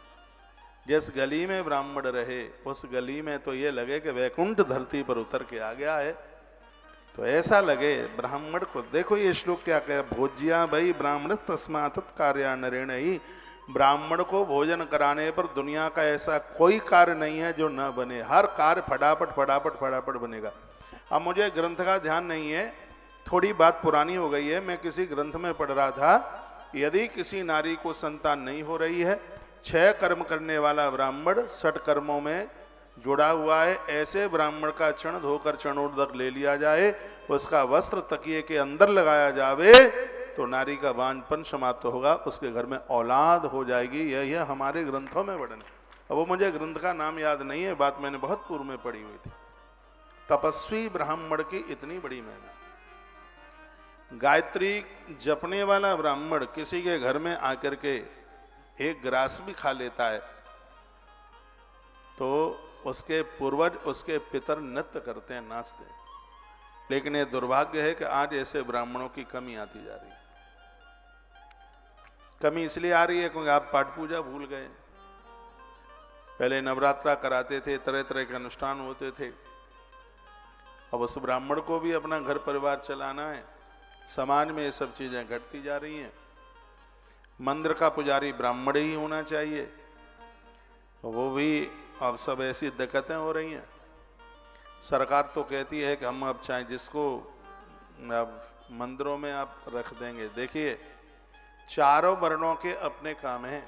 जिस गली में ब्राह्मण रहे उस गली में तो ये लगे कि वैकुंठ धरती पर उतर के आ गया है। तो ऐसा लगे ब्राह्मण को। देखो ये श्लोक क्या कहे, भोज्या भाई ब्राह्मण तस्मात् कार्या नरेण ही। ब्राह्मण को भोजन कराने पर दुनिया का ऐसा कोई कार्य नहीं है जो न बने, हर कार्य फटाफट फटाफट फटाफट बनेगा। अब मुझे ग्रंथ का ध्यान नहीं है, थोड़ी बात पुरानी हो गई है, मैं किसी ग्रंथ में पढ़ रहा था, यदि किसी नारी को संतान नहीं हो रही है, 6 कर्म करने वाला ब्राह्मण 60 कर्मों में जुड़ा हुआ है, ऐसे ब्राह्मण का चरण धोकर चरणोदक ले लिया जाए, उसका वस्त्र तकिए के अंदर लगाया जावे तो नारी का बांझपन समाप्त होगा, उसके घर में औलाद हो जाएगी। यह हमारे ग्रंथों में वर्णन है। अब वो मुझे ग्रंथ का नाम याद नहीं है, बात मैंने बहुत पूर्व में पढ़ी हुई थी। तपस्वी ब्राह्मण की इतनी बड़ी महिमा। गायत्री जपने वाला ब्राह्मण किसी के घर में आकर के एक ग्रास भी खा लेता है तो उसके पूर्वज, उसके पितर नृत्य करते हैं, नाचते हैं। लेकिन ये दुर्भाग्य है कि आज ऐसे ब्राह्मणों की कमी आती जा रही है। कमी इसलिए आ रही है क्योंकि आप पाठ पूजा भूल गए। पहले नवरात्रा कराते थे, तरह तरह के अनुष्ठान होते थे। अब उस ब्राह्मण को भी अपना घर परिवार चलाना है। समाज में ये सब चीजें घटती जा रही हैं। मंदिर का पुजारी ब्राह्मण ही होना चाहिए, वो भी अब सब ऐसी दिक्कतें हो रही हैं। सरकार तो कहती है कि हम अब चाहे जिसको अब मंदिरों में आप रख देंगे। देखिए, चारों वर्णों के अपने काम हैं।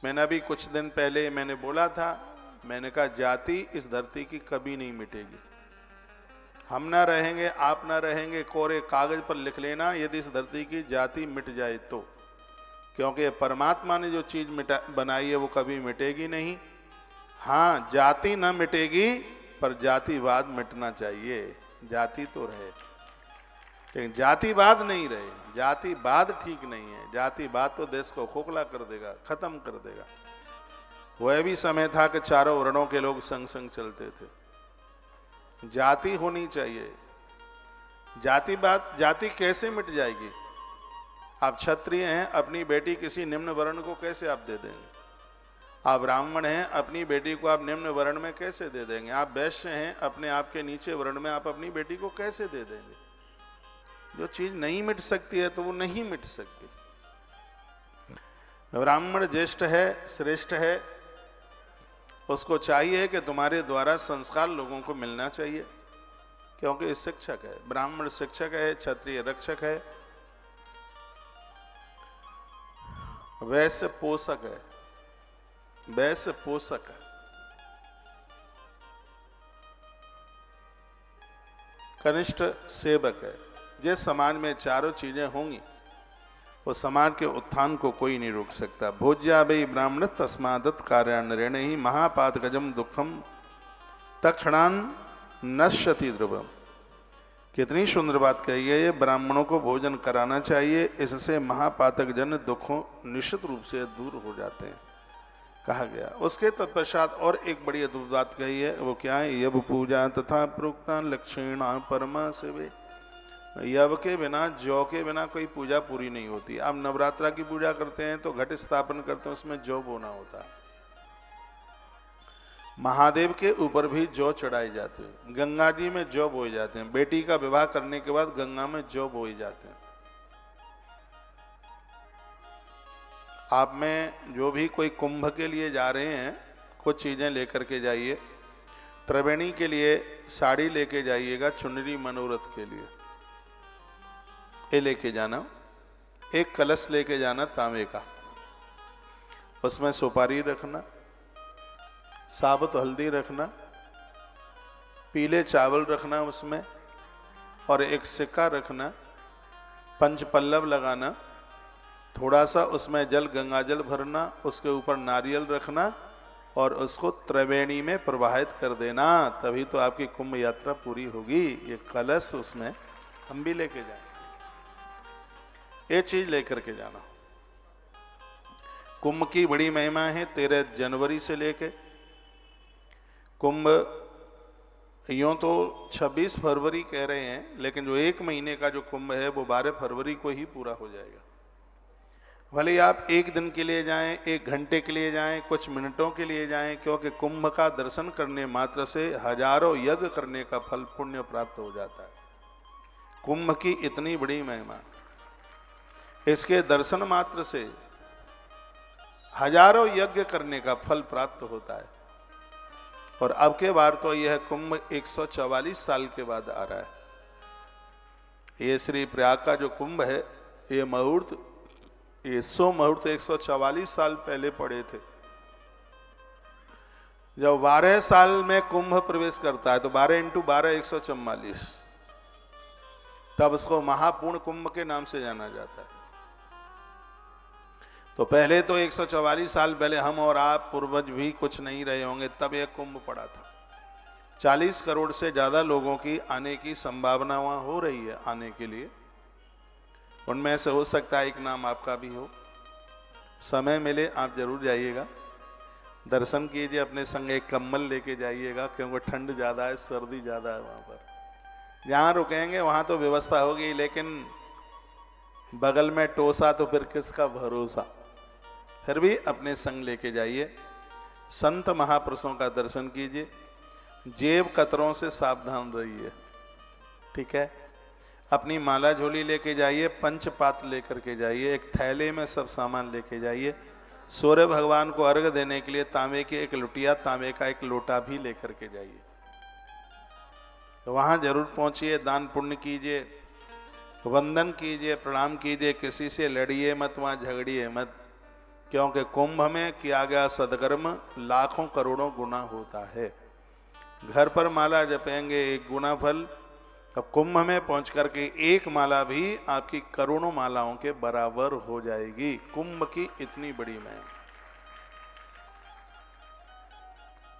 मैंने अभी कुछ दिन पहले मैंने बोला था, मैंने कहा जाति इस धरती की कभी नहीं मिटेगी। हम ना रहेंगे, आप ना रहेंगे, कोरे कागज पर लिख लेना यदि इस धरती की जाति मिट जाए तो, क्योंकि परमात्मा ने जो चीज बनाई है वो कभी मिटेगी नहीं। हाँ, जाति ना मिटेगी पर जातिवाद मिटना चाहिए। जाति तो रहे लेकिन जातिवाद नहीं रहे। जातिवाद ठीक नहीं है। जातिवाद तो देश को खोखला कर देगा, खत्म कर देगा। वह भी समय था कि चारों वर्णों के लोग संग संग चलते थे। जाति होनी चाहिए। जातिवाद, जाति कैसे मिट जाएगी? आप क्षत्रिय हैं, अपनी बेटी किसी निम्न वर्ण को कैसे आप दे देंगे? आप ब्राह्मण हैं, अपनी बेटी को आप निम्न वर्ण में कैसे दे देंगे? आप वैश्य हैं, अपने आप के नीचे वर्ण में आप अपनी बेटी को कैसे दे देंगे? जो चीज नहीं मिट सकती है तो वो नहीं मिट सकती। ब्राह्मण ज्येष्ठ है, श्रेष्ठ है, उसको चाहिए कि तुम्हारे द्वारा संस्कार लोगों को मिलना चाहिए, क्योंकि शिक्षक है। ब्राह्मण शिक्षक है, क्षत्रिय रक्षक है, वैश्य पोषक है। वैश्य पोषक है, कनिष्ठ सेवक है। जिस समाज में चारों चीजें होंगी वो समाज के उत्थान को कोई नहीं रोक सकता। भोज्या वै ब्राह्मण तस्मादत कार्यान्नरेण ही महापात गजम दुखम तक्षणान नश्यति ध्रुवम। कितनी सुंदर बात कही है। ये ब्राह्मणों को भोजन कराना चाहिए, इससे महापातक जन दुखों निश्चित रूप से दूर हो जाते हैं, कहा गया। उसके तत्पश्चात और एक बड़ी अद्भुत बात कही है, वो क्या है? यव पूजा तथा प्रोक्ता लक्षणा परमा सेवे। यव के बिना, जौ के बिना कोई पूजा पूरी नहीं होती। आप नवरात्रा की पूजा करते हैं तो घट स्थापन करते हैं, उसमें जौ बोना होता है। महादेव के ऊपर भी जौ चढ़ाई जाती है, गंगा जी में जौ बोए जाते हैं। बेटी का विवाह करने के बाद गंगा में जौ बोए जाते हैं। आप में जो भी कोई कुंभ के लिए जा रहे हैं, कुछ चीजें लेकर के जाइए। त्रिवेणी के लिए साड़ी लेके जाइएगा, चुनरी मनोरथ के लिए ये लेके जाना। एक कलश लेके जाना तांबे का, उसमें सुपारी रखना, साबुत हल्दी रखना, पीले चावल रखना उसमें, और एक सिक्का रखना, पंचपल्लव लगाना, थोड़ा सा उसमें जल, गंगा जल भरना, उसके ऊपर नारियल रखना और उसको त्रिवेणी में प्रवाहित कर देना। तभी तो आपकी कुंभ यात्रा पूरी होगी। ये कलश उसमें हम भी लेके जाएं, ये चीज लेकर के जाना। कुंभ की बड़ी महिमा है। 13 जनवरी से लेके कुंभ, यूं तो 26 फरवरी कह रहे हैं, लेकिन जो एक महीने का जो कुंभ है वो 12 फरवरी को ही पूरा हो जाएगा। भले आप एक दिन के लिए जाएं, एक घंटे के लिए जाएं, कुछ मिनटों के लिए जाएं, क्योंकि कुंभ का दर्शन करने मात्र से हजारों यज्ञ करने का फल, पुण्य प्राप्त हो जाता है। कुंभ की इतनी बड़ी महिमा, इसके दर्शन मात्र से हजारों यज्ञ करने का फल प्राप्त होता है। और अब के बार तो यह कुंभ 144 साल के बाद आ रहा है। ये श्री प्रयाग का जो कुंभ है, ये मुहूर्त, ये 100 मुहूर्त 144 साल पहले पड़े थे। जब 12 साल में कुंभ प्रवेश करता है तो 12 × 12 144, तब उसको महापूर्ण कुंभ के नाम से जाना जाता है। तो पहले तो 144 साल पहले हम और आप पूर्वज भी कुछ नहीं रहे होंगे, तब यह कुंभ पड़ा था। 40 करोड़ से ज्यादा लोगों की आने की संभावना वहां हो रही है आने के लिए। उनमें से हो सकता है एक नाम आपका भी हो। समय मिले आप जरूर जाइएगा, दर्शन कीजिए, अपने संग एक कम्बल लेके जाइएगा, क्योंकि ठंड ज़्यादा है, सर्दी ज़्यादा है वहाँ पर। जहाँ रुकेंगे वहाँ तो व्यवस्था होगी, लेकिन बगल में टोसा तो फिर किसका भरोसा। फिर भी अपने संग लेके जाइए, संत महापुरुषों का दर्शन कीजिए, जेब कतरों से सावधान रहिए, ठीक है। अपनी माला झोली लेके जाइए, पंचपात लेकर के जाइए, एक थैले में सब सामान लेके जाइए। सूर्य भगवान को अर्घ देने के लिए तांबे की एक लुटिया, तांबे का एक लोटा भी लेकर के जाइए। तो वहां जरूर पहुंचिए, दान पुण्य कीजिए, वंदन कीजिए, प्रणाम कीजिए, किसी से लड़िए मत, वहां झगड़िए मत, क्योंकि कुंभ में किया गया सदकर्म लाखों करोड़ों गुना होता है। घर पर माला जपेंगे एक गुना फल, अब कुंभ में पहुंच करके एक माला भी आपकी करोड़ों मालाओं के बराबर हो जाएगी। कुंभ की इतनी बड़ी महिमा,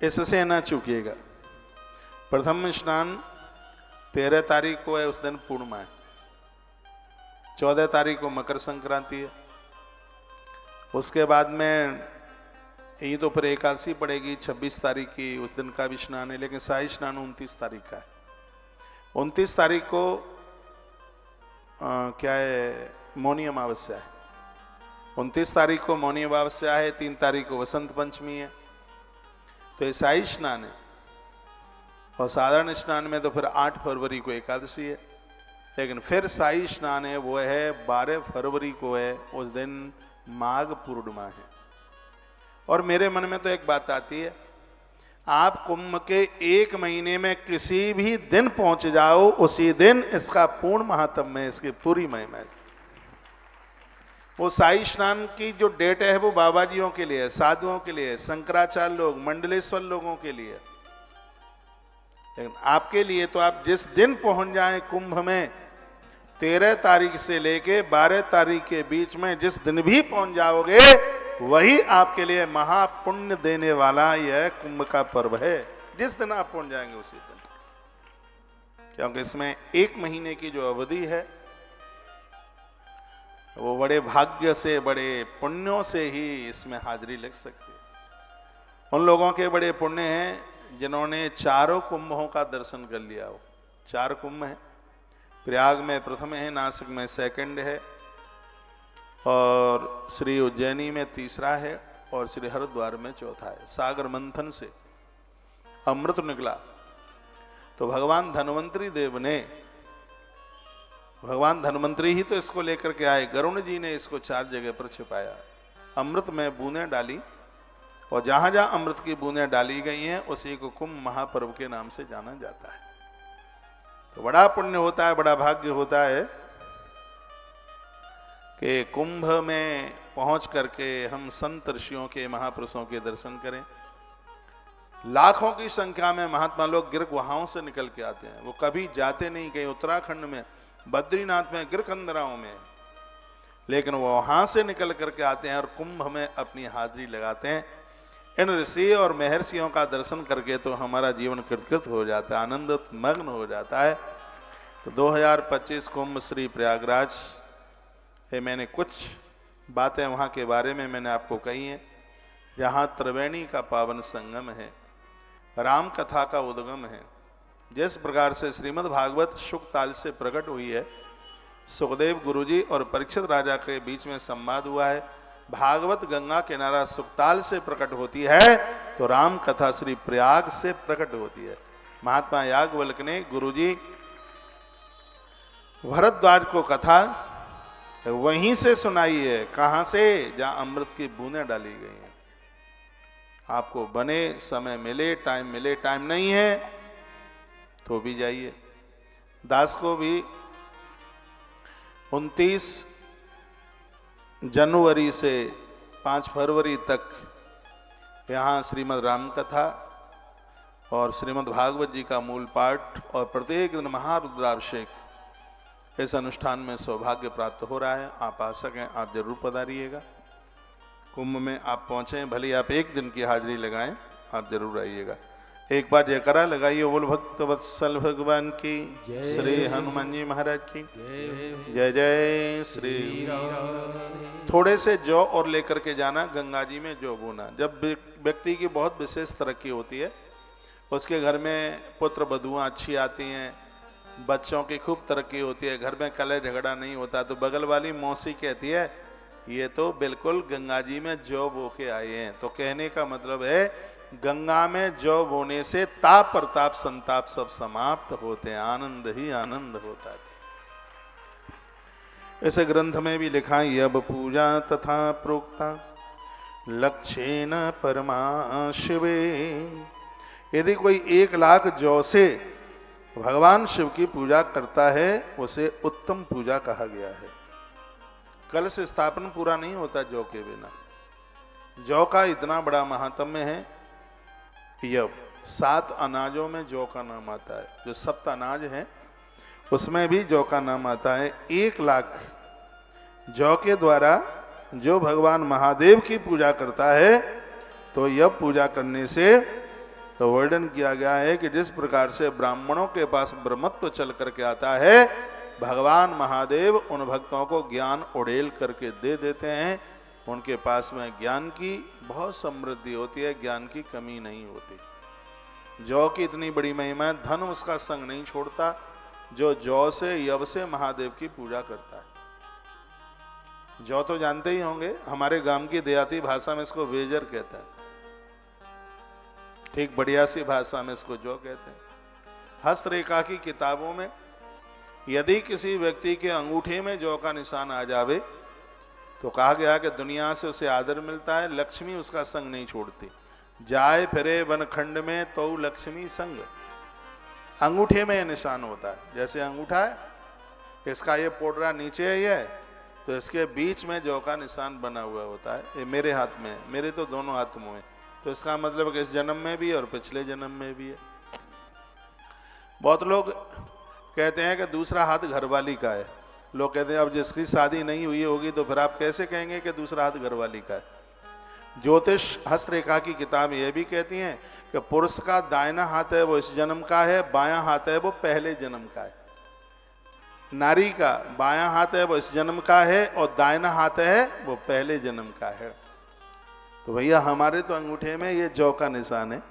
इससे ना चूकिएगा। प्रथम स्नान 13 तारीख को है, उस दिन पूर्णिमा है। 14 तारीख को मकर संक्रांति है। उसके बाद में ये तो फिर एकादशी पड़ेगी 26 तारीख की, उस दिन का भी स्नान है, लेकिन शाही स्नान 29 तारीख का है। 29 तारीख को क्या है, मौनी अमावस्या है। 29 तारीख को मौनी अमावस्या है, 3 तारीख को वसंत पंचमी है। तो ये शाही स्नान है। और साधारण स्नान में तो फिर 8 फरवरी को एकादशी है, लेकिन फिर शाही स्नान है वो है 12 फरवरी को है, उस दिन माघ पूर्णिमा है। और मेरे मन में तो एक बात आती है, आप कुंभ के 1 महीने में किसी भी दिन पहुंच जाओ, उसी दिन इसका पूर्ण महात्म्य है, इसकी पूरी महिमा है। वो शाही स्नान की जो डेट है वो बाबा जियों के लिए, साधुओं के लिए, शंकराचार्य लोग, मंडलेश्वर लोगों के लिए, लेकिन आपके लिए तो आप जिस दिन पहुंच जाएं कुंभ में, 13 तारीख से लेके 12 तारीख के बीच में जिस दिन भी पहुंच जाओगे, वही आपके लिए महापुण्य देने वाला यह कुंभ का पर्व है। जिस दिन आप पहुंच जाएंगे उसी दिन, क्योंकि इसमें 1 महीने की जो अवधि है वो बड़े भाग्य से, बड़े पुण्यों से ही इसमें हाजिरी लग सकती है। उन लोगों के बड़े पुण्य हैं जिन्होंने चारों कुंभों का दर्शन कर लिया हो। 4 कुंभ हैं, प्रयाग में प्रथम है, नासिक में सेकंड है, और श्री उज्जैनी में तीसरा है, और श्री हरिद्वार में चौथा है। सागर मंथन से अमृत निकला तो भगवान धन्वंतरी देव ने, भगवान धन्वंतरी ही तो इसको लेकर के आए, गरुण जी ने इसको 4 जगह पर छिपाया, अमृत में बूंदें डाली, और जहां जहां अमृत की बूंदें डाली गई हैं उसी को कुंभ महापर्व के नाम से जाना जाता है। तो बड़ा पुण्य होता है, बड़ा भाग्य होता है कि कुंभ में पहुंच करके हम संत ऋषियों के, महापुरुषों के दर्शन करें। लाखों की संख्या में महात्मा लोग गिर गुहाओं से निकल के आते हैं। वो कभी जाते नहीं कहीं उत्तराखंड में, बद्रीनाथ में, गिरकंदराओं में, लेकिन वो वहां से निकल करके आते हैं और कुंभ में अपनी हाजिरी लगाते हैं। इन ऋषि और महर्षियों का दर्शन करके तो हमारा जीवन कृतकृत हो जाता है, आनंद मग्न हो जाता है। तो 2025 कुंभ श्री प्रयागराज, ये मैंने कुछ बातें वहाँ के बारे में मैंने आपको कही हैं। यहाँ त्रिवेणी का पावन संगम है, राम कथा का उद्गम है। जिस प्रकार से श्रीमद् भागवत शुकताल से प्रकट हुई है, सुखदेव गुरुजी और परीक्षित राजा के बीच में संवाद हुआ है, भागवत गंगा किनारा सुखताल से प्रकट होती है, तो राम कथा श्री प्रयाग से प्रकट होती है। महात्मा याज्ञवल्क्य ने गुरुजी भरद्वाज को कथा वहीं से सुनाई है। कहां से? जहां अमृत की बूंदें डाली गई हैं। आपको बने समय मिले, टाइम मिले, टाइम नहीं है तो भी जाइए। दास को भी 29 जनवरी से 5 फरवरी तक यहाँ श्रीमद् राम कथा और श्रीमद् भागवत जी का मूल पाठ और प्रत्येक दिन महारुद्राभिषेक इस अनुष्ठान में सौभाग्य प्राप्त हो रहा है। आप आ सकें आप जरूर पधारिएगा। कुंभ में आप पहुँचें, भले आप एक दिन की हाजिरी लगाएं, आप जरूर आइएगा। एक बार जयकारा लगाइए, बोल भक्त वत्सल भगवान की, श्री हनुमान जी महाराज की जय जय श्री। थोड़े से जौ और लेकर के जाना, गंगा जी में जौ बोना। जब व्यक्ति की बहुत विशेष तरक्की होती है, उसके घर में पुत्र बधुआं अच्छी आती हैं, बच्चों की खूब तरक्की होती है, घर में कलह झगड़ा नहीं होता, तो बगल वाली मौसी कहती है ये तो बिल्कुल गंगा जी में जौ बो के आए हैं। तो कहने का मतलब है गंगा में जौ बोने से ताप प्रताप संताप सब समाप्त होते हैं, आनंद ही आनंद होता है। इस ग्रंथ में भी लिखा है यब पूजा तथा प्रोक्ता लक्ष्येन परमा शिवे। यदि कोई 1 लाख जौ से भगवान शिव की पूजा करता है उसे उत्तम पूजा कहा गया है। कलश स्थापन पूरा नहीं होता जौ के बिना। जौ का इतना बड़ा महात्म्य है। यब 7 अनाजों में जौ का नाम आता है, जो सप्त अनाज है उसमें भी जौ का नाम आता है। 1 लाख जौ के द्वारा जो भगवान महादेव की पूजा करता है, तो यब पूजा करने से तो वर्णन किया गया है कि जिस प्रकार से ब्राह्मणों के पास ब्रह्मत्व चल करके आता है, भगवान महादेव उन भक्तों को ज्ञान उड़ेल करके दे देते हैं। उनके पास में ज्ञान की बहुत समृद्धि होती है, ज्ञान की कमी नहीं होती। जौ की इतनी बड़ी महिमा है, धन उसका संग नहीं छोड़ता जो जौ से यव से महादेव की पूजा करता है। जौ तो जानते ही होंगे, हमारे गांव की देहाती भाषा में इसको वेजर कहते हैं, ठीक बढ़िया सी भाषा में इसको जौ कहते हैं। हस्तरेखा की किताबों में यदि किसी व्यक्ति के अंगूठे में जौ का निशान आ जावे तो कहा गया कि दुनिया से उसे आदर मिलता है, लक्ष्मी उसका संग नहीं छोड़ती। जाए फिरे वनखंड में तो लक्ष्मी संग। अंगूठे में निशान होता है, जैसे अंगूठा है, इसका ये पोडरा नीचे है ये, तो इसके बीच में जौ का निशान बना हुआ होता है। ये मेरे हाथ में है, मेरे तो दोनों हाथ में है, तो इसका मतलब कि इस जन्म में भी और पिछले जन्म में भी है। बहुत लोग कहते हैं कि दूसरा हाथ घरवाली का है। लोग कहते हैं अब जिसकी शादी नहीं हुई होगी तो फिर आप कैसे कहेंगे कि दूसरा हाथ घरवाली का है। ज्योतिष हस्तरेखा की किताब यह भी कहती हैं कि पुरुष का दाहिना हाथ है वो इस जन्म का है, बायां हाथ है वो पहले जन्म का है। नारी का बायां हाथ है वो इस जन्म का है और दाहिना हाथ है वो पहले जन्म का है। तो भैया हमारे तो अंगूठे में ये जौ का निशान है,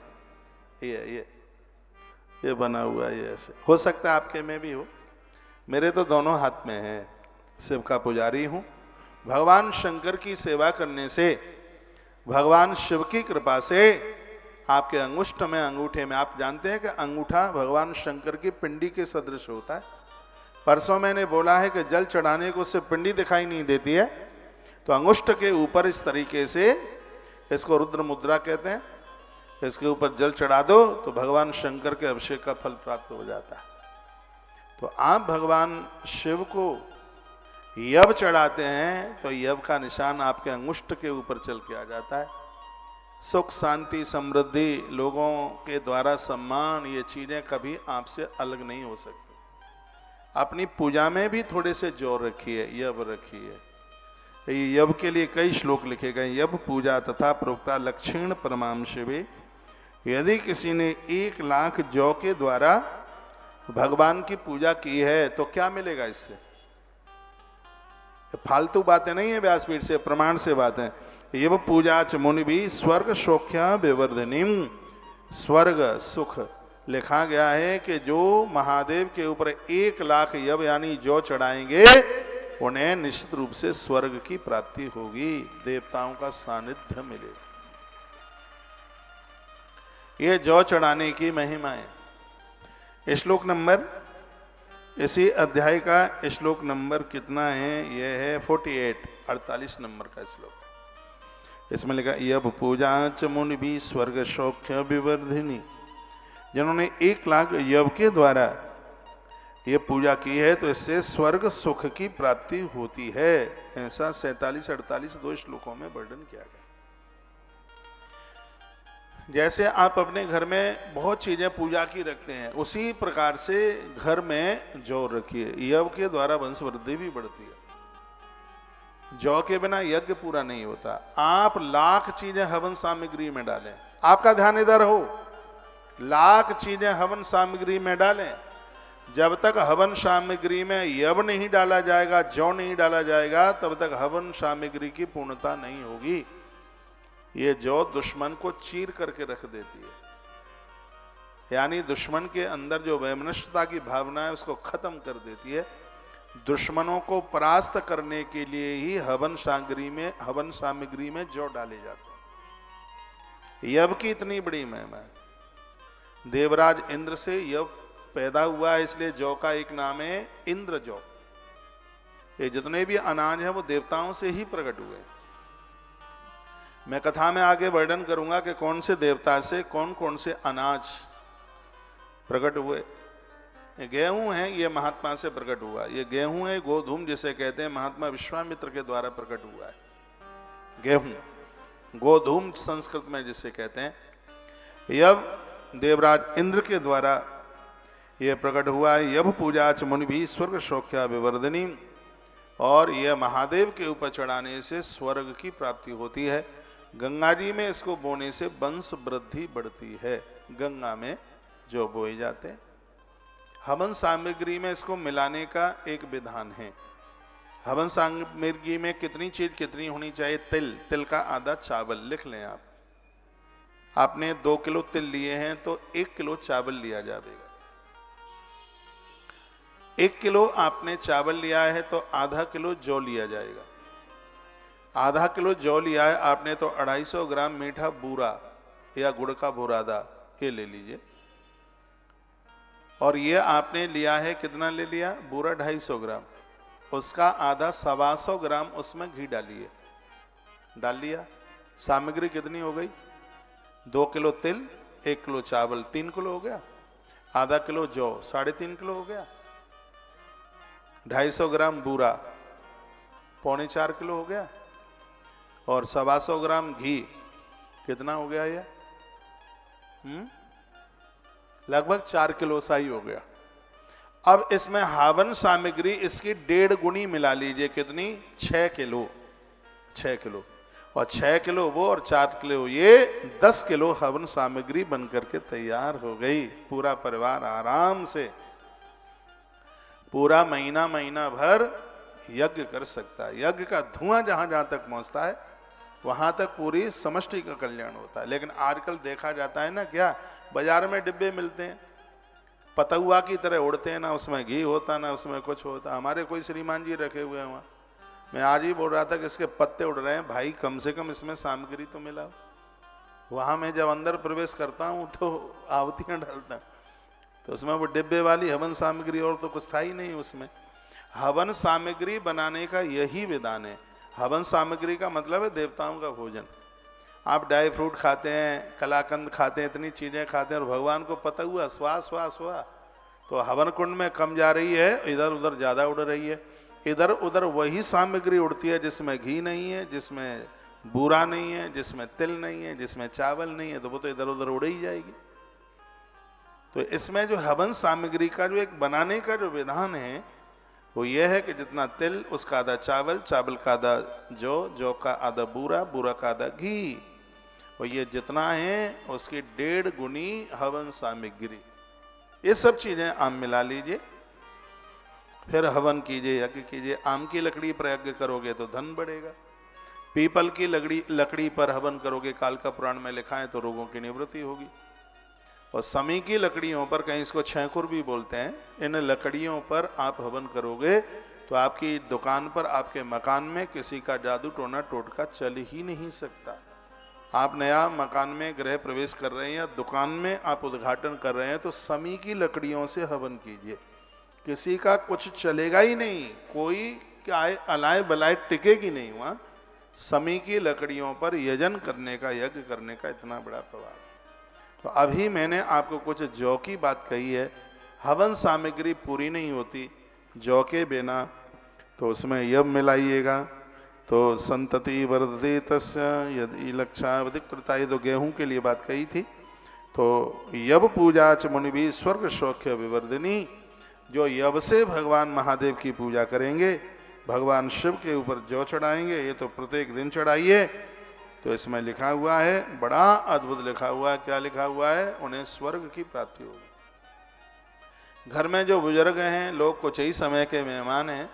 ये बना हुआ है। ये ऐसे हो सकता है आपके में भी हो, मेरे तो दोनों हाथ में है। शिव का पुजारी हूँ। भगवान शंकर की सेवा करने से, भगवान शिव की कृपा से आपके अंगुष्ठ में, अंगूठे में, आप जानते हैं कि अंगूठा भगवान शंकर की पिंडी के सदृश होता है। परसों मैंने बोला है कि जल चढ़ाने को उससे पिंडी दिखाई नहीं देती है, तो अंगुष्ठ के ऊपर इस तरीके से, इसको रुद्र मुद्रा कहते हैं, इसके ऊपर जल चढ़ा दो तो भगवान शंकर के अभिषेक का फल प्राप्त हो जाता है। तो आप भगवान शिव को यब चढ़ाते हैं तो यब का निशान आपके अंगुष्ठ के ऊपर चल के आ जाता है। सुख शांति समृद्धि, लोगों के द्वारा सम्मान, ये चीजें कभी आपसे अलग नहीं हो सकती। अपनी पूजा में भी थोड़े से जोर रखिए, यब रखिए। यब के लिए कई श्लोक लिखे गए। यब पूजा तथा प्रोक्ता लक्ष्येन परमां शिवे। यदि किसी ने 1 लाख जौ के द्वारा भगवान की पूजा की है तो क्या मिलेगा इससे? फालतू बातें नहीं है, व्यासपीठ से प्रमाण से बातें। ये वो पूजा च मुनि भी स्वर्ग सौख्या विवर्धनीम। स्वर्ग सुख लिखा गया है कि जो महादेव के ऊपर 1 लाख यब यानी जौ चढ़ाएंगे उन्हें निश्चित रूप से स्वर्ग की प्राप्ति होगी, देवताओं का सानिध्य मिलेगा। ये जौ चढ़ाने की महिमा है। श्लोक नंबर, इसी अध्याय का श्लोक नंबर कितना है? यह है 48 नंबर का श्लोक। इसमें लिखा यब पूजा च मुनि भी स्वर्ग सौख्य विवर्धिनी। जिन्होंने 1 लाख यव के द्वारा ये पूजा की है तो इससे स्वर्ग सुख की प्राप्ति होती है। ऐसा 47-48 2 श्लोकों में वर्णन किया गया। जैसे आप अपने घर में बहुत चीजें पूजा की रखते हैं, उसी प्रकार से घर में जौ रखिए। यव के द्वारा वंश वृद्धि भी बढ़ती है। जौ के बिना यज्ञ पूरा नहीं होता। आप लाख चीजें हवन सामग्री में डालें, आपका ध्यान इधर हो, लाख चीजें हवन सामग्री में डालें, जब तक हवन सामग्री में यव नहीं डाला जाएगा, जौ नहीं डाला जाएगा, तब तक हवन सामग्री की पूर्णता नहीं होगी। ये जौ दुश्मन को चीर करके रख देती है, यानी दुश्मन के अंदर जो वैमनस्यता की भावना है उसको खत्म कर देती है। दुश्मनों को परास्त करने के लिए ही हवन सामग्री में जौ डाले जाते हैं। यव की इतनी बड़ी महिमा है। देवराज इंद्र से यव पैदा हुआ है, इसलिए जौ का एक नाम है इंद्र जौ। ये जितने भी अनाज हैं वो देवताओं से ही प्रकट हुए। मैं कथा में आगे वर्णन करूंगा कि कौन से देवता से कौन कौन से अनाज प्रकट हुए। ये गेहूं है, ये महात्मा से प्रकट हुआ। ये गेहूं है, गोधूम जिसे कहते हैं, महात्मा विश्वामित्र के द्वारा प्रकट हुआ है। गेहूं, गोधूम संस्कृत में जिसे कहते हैं। यव देवराज इंद्र के द्वारा ये प्रकट हुआ है। यव पूजा च मुनि भी स्वर्ग सौख्या विवर्धनी, और यह महादेव के ऊपर चढ़ाने से स्वर्ग की प्राप्ति होती है। गंगा जी में इसको बोने से वंश वृद्धि बढ़ती है। गंगा में जो बोए जाते हैं। हवन सामग्री में इसको मिलाने का एक विधान है। हवन सामग्री में कितनी चीज कितनी होनी चाहिए? तिल का आधा चावल लिख लें आप। आपने 2 किलो तिल लिए हैं तो 1 किलो चावल लिया जाएगा। 1 किलो आपने चावल लिया है तो आधा किलो जौ लिया जाएगा। आधा किलो जौ लिया है आपने तो 250 ग्राम मीठा बूरा या गुड़ का बुरादा ये ले लीजिए। और ये आपने लिया है, कितना ले लिया? बूरा 250 ग्राम, उसका आधा 125 ग्राम उसमें घी डालिए। डाल लिया। सामग्री कितनी हो गई? 2 किलो तिल, 1 किलो चावल, 3 किलो हो गया। आधा किलो जौ, 3.5 किलो हो गया। 250 ग्राम बूरा, 3.25 किलो हो गया। और 125 ग्राम घी, कितना हो गया ये? लगभग 4 किलो सा ही हो गया। अब इसमें हवन सामग्री इसकी 1.5 गुनी मिला लीजिए। कितनी? 6 किलो। 6 किलो और 6 किलो वो और 4 किलो ये, 10 किलो हवन सामग्री बन करके तैयार हो गई। पूरा परिवार आराम से पूरा महीना भर यज्ञ कर सकता है। यज्ञ का धुआं जहां जहां तक पहुंचता है वहां तक पूरी समष्टि का कल्याण होता है। लेकिन आजकल देखा जाता है ना, क्या बाजार में डिब्बे मिलते हैं, पतुआ की तरह उड़ते हैं, ना उसमें घी होता ना उसमें कुछ होता। हमारे कोई श्रीमान जी रखे हुए हैं वहाँ, मैं आज ही बोल रहा था कि इसके पत्ते उड़ रहे हैं। भाई कम से कम इसमें सामग्री तो मिला। वहाँ मैं जब अंदर प्रवेश करता हूँ तो आहुतियाँ डालता, तो उसमें वो डिब्बे वाली हवन सामग्री और तो कुछ था ही नहीं उसमें। हवन सामग्री बनाने का यही विधान है। हवन सामग्री का मतलब है देवताओं का भोजन। आप ड्राई फ्रूट खाते हैं, कलाकंद खाते हैं, इतनी चीजें खाते हैं और भगवान को पता हुआ स्वाहा तो हवन कुंड में कम जा रही है, इधर उधर ज्यादा उड़ रही है। इधर उधर वही सामग्री उड़ती है जिसमें घी नहीं है, जिसमें बूरा नहीं है, जिसमें तिल नहीं है, जिसमें चावल नहीं है, तो वो तो इधर उधर उड़ ही जाएगी। तो इसमें जो हवन सामग्री का जो एक बनाने का जो विधान है वो ये है कि जितना तिल उसका आधा चावल, चावल का आधा जौ का आधा बूरा, बूरा का आधा घी, और ये जितना है उसकी 1.5 गुनी हवन सामग्री। ये सब चीजें आप मिला लीजिए, फिर हवन कीजिए, यज्ञ कीजिए। आम की लकड़ी पर यज्ञ करोगे तो धन बढ़ेगा। पीपल की लकड़ी पर हवन करोगे, काल का पुराण में लिखा है, तो रोगों की निवृत्ति होगी। और समी की लकड़ियों पर, कहीं इसको छेंकुर भी बोलते हैं, इन लकड़ियों पर आप हवन करोगे तो आपकी दुकान पर, आपके मकान में किसी का जादू टोना टोटका चल ही नहीं सकता। आप नया मकान में गृह प्रवेश कर रहे हैं या दुकान में आप उद्घाटन कर रहे हैं तो समी की लकड़ियों से हवन कीजिए। किसी का कुछ चलेगा ही नहीं, कोई क्या अलाय बलाय टिकेगी नहीं। वहाँ समी की लकड़ियों पर यजन करने का, यज्ञ करने का इतना बड़ा प्रभाव। तो अभी मैंने आपको कुछ जौ की बात कही है। हवन सामग्री पूरी नहीं होती जौ के बिना, तो उसमें यव मिलाइएगा। तो संतति वर्धते तस्य यदि लक्षावधिक कृता, ये तो गेहूं के लिए बात कही थी। तो यब पूजा च मुनि भी स्वर्ग सौख्य विवर्धिनी, जो यब से भगवान महादेव की पूजा करेंगे, भगवान शिव के ऊपर जौ चढ़ाएंगे, ये तो प्रत्येक दिन चढ़ाइए। तो इसमें लिखा हुआ है, बड़ा अद्भुत लिखा हुआ है। क्या लिखा हुआ है? उन्हें स्वर्ग की प्राप्ति होगी। घर में जो बुजुर्ग हैं, लोग कुछ ही समय के मेहमान हैं,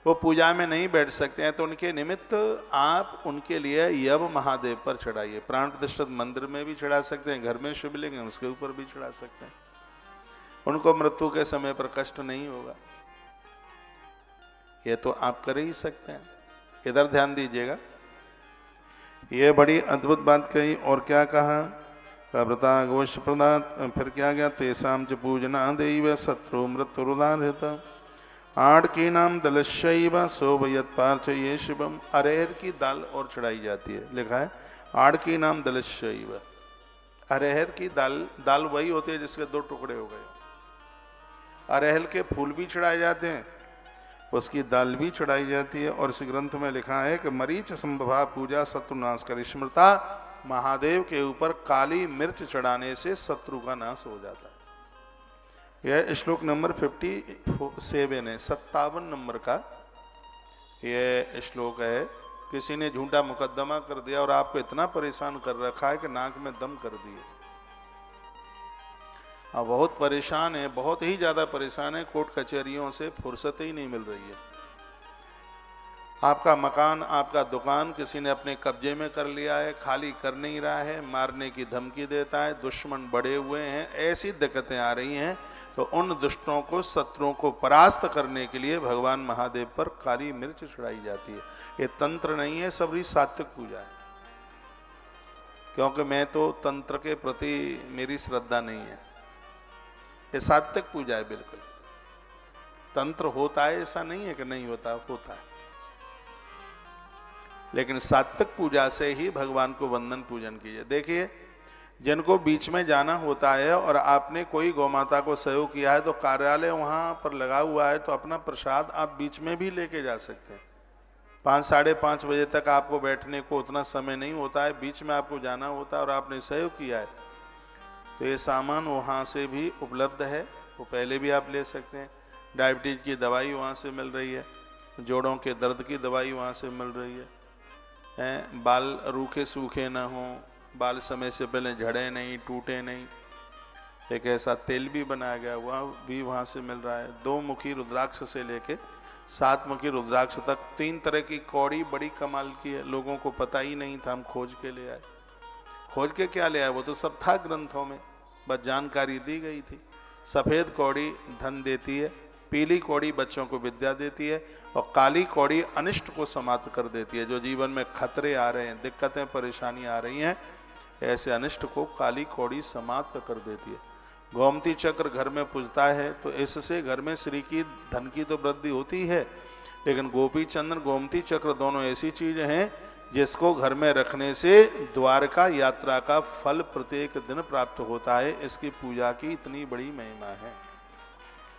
वो पूजा में नहीं बैठ सकते हैं, तो उनके निमित्त आप उनके लिए यव महादेव पर चढ़ाइए। प्राण प्रतिष्ठित मंदिर में भी चढ़ा सकते हैं, घर में शिवलिंग है उसके ऊपर भी चढ़ा सकते हैं। उनको मृत्यु के समय पर कष्ट नहीं होगा। ये तो आप कर ही सकते हैं। इधर ध्यान दीजिएगा, ये बड़ी अद्भुत बात कही। और क्या कहा? व्रता गोश प्रदात, फिर क्या गया? तेसाम च पूजना देव शत्रु मृत्युरुदाहृत आड़की नाम दलशैव शोभयत पार्थ ये शिवम। अरहर की दाल और चढ़ाई जाती है, लिखा है आड़की नाम दलशैव। अरहर की दाल वही होती है जिसके दो टुकड़े हो गए। अरहर के फूल भी चढ़ाए जाते हैं, उसकी दाल भी चढ़ाई जाती है। और इस ग्रंथ में लिखा है कि मरीच संभवा पूजा शत्रुनाश कर स्मृता, महादेव के ऊपर काली मिर्च चढ़ाने से शत्रु का नाश हो जाता है। यह श्लोक नंबर 57 है, 57 नंबर का यह श्लोक है। किसी ने झूठा मुकदमा कर दिया और आपको इतना परेशान कर रखा है कि नाक में दम कर दिए। अब बहुत परेशान है, बहुत ही ज्यादा परेशान है, कोर्ट कचहरियों से फुर्सत ही नहीं मिल रही है। आपका मकान, आपका दुकान किसी ने अपने कब्जे में कर लिया है, खाली कर नहीं रहा है, मारने की धमकी देता है, दुश्मन बढ़े हुए हैं, ऐसी दिक्कतें आ रही हैं। तो उन दुष्टों को, शत्रुओं को परास्त करने के लिए भगवान महादेव पर काली मिर्च चढ़ाई जाती है। ये तंत्र नहीं है, सबरी सात्विक पूजा है। क्योंकि मैं तो तंत्र के प्रति मेरी श्रद्धा नहीं है, ये सात्विक पूजा है बिल्कुल। तंत्र होता है ऐसा नहीं है कि नहीं होता, होता है, लेकिन सात्विक पूजा से ही भगवान को वंदन पूजन कीजिए। देखिए, जिनको बीच में जाना होता है और आपने कोई गौमाता को सहयोग किया है, तो कार्यालय वहां पर लगा हुआ है, तो अपना प्रसाद आप बीच में भी लेके जा सकते हैं। 5 साढ़े 5 बजे तक आपको बैठने को उतना समय नहीं होता है, बीच में आपको जाना होता है और आपने सहयोग किया है, तो ये सामान वहाँ से भी उपलब्ध है, वो पहले भी आप ले सकते हैं। डायबिटीज की दवाई वहाँ से मिल रही है, जोड़ों के दर्द की दवाई वहाँ से मिल रही है। बाल रूखे सूखे ना हों, बाल समय से पहले झड़े नहीं, टूटे नहीं, एक ऐसा तेल भी बनाया गया, वह भी वहाँ से मिल रहा है। 2 मुखी रुद्राक्ष से लेके 7 मुखी रुद्राक्ष तक 3 तरह की कौड़ी बड़ी कमाल की है, लोगों को पता ही नहीं था, हम खोज के ले आए। खोज के क्या ले आए? वो तो सब था ग्रंथों में, बस जानकारी दी गई थी। सफ़ेद कौड़ी धन देती है, पीली कौड़ी बच्चों को विद्या देती है, और काली कौड़ी अनिष्ट को समाप्त कर देती है। जो जीवन में खतरे आ रहे हैं, दिक्कतें परेशानी आ रही हैं, ऐसे अनिष्ट को काली कौड़ी समाप्त कर देती है। गोमती चक्र घर में पूजता है, तो इससे घर में श्री की धन की तो वृद्धि होती है, लेकिन गोपी चंद्र गोमती चक्र दोनों ऐसी चीजें हैं जिसको घर में रखने से द्वारका यात्रा का फल प्रत्येक दिन प्राप्त होता है। इसकी पूजा की इतनी बड़ी महिमा है,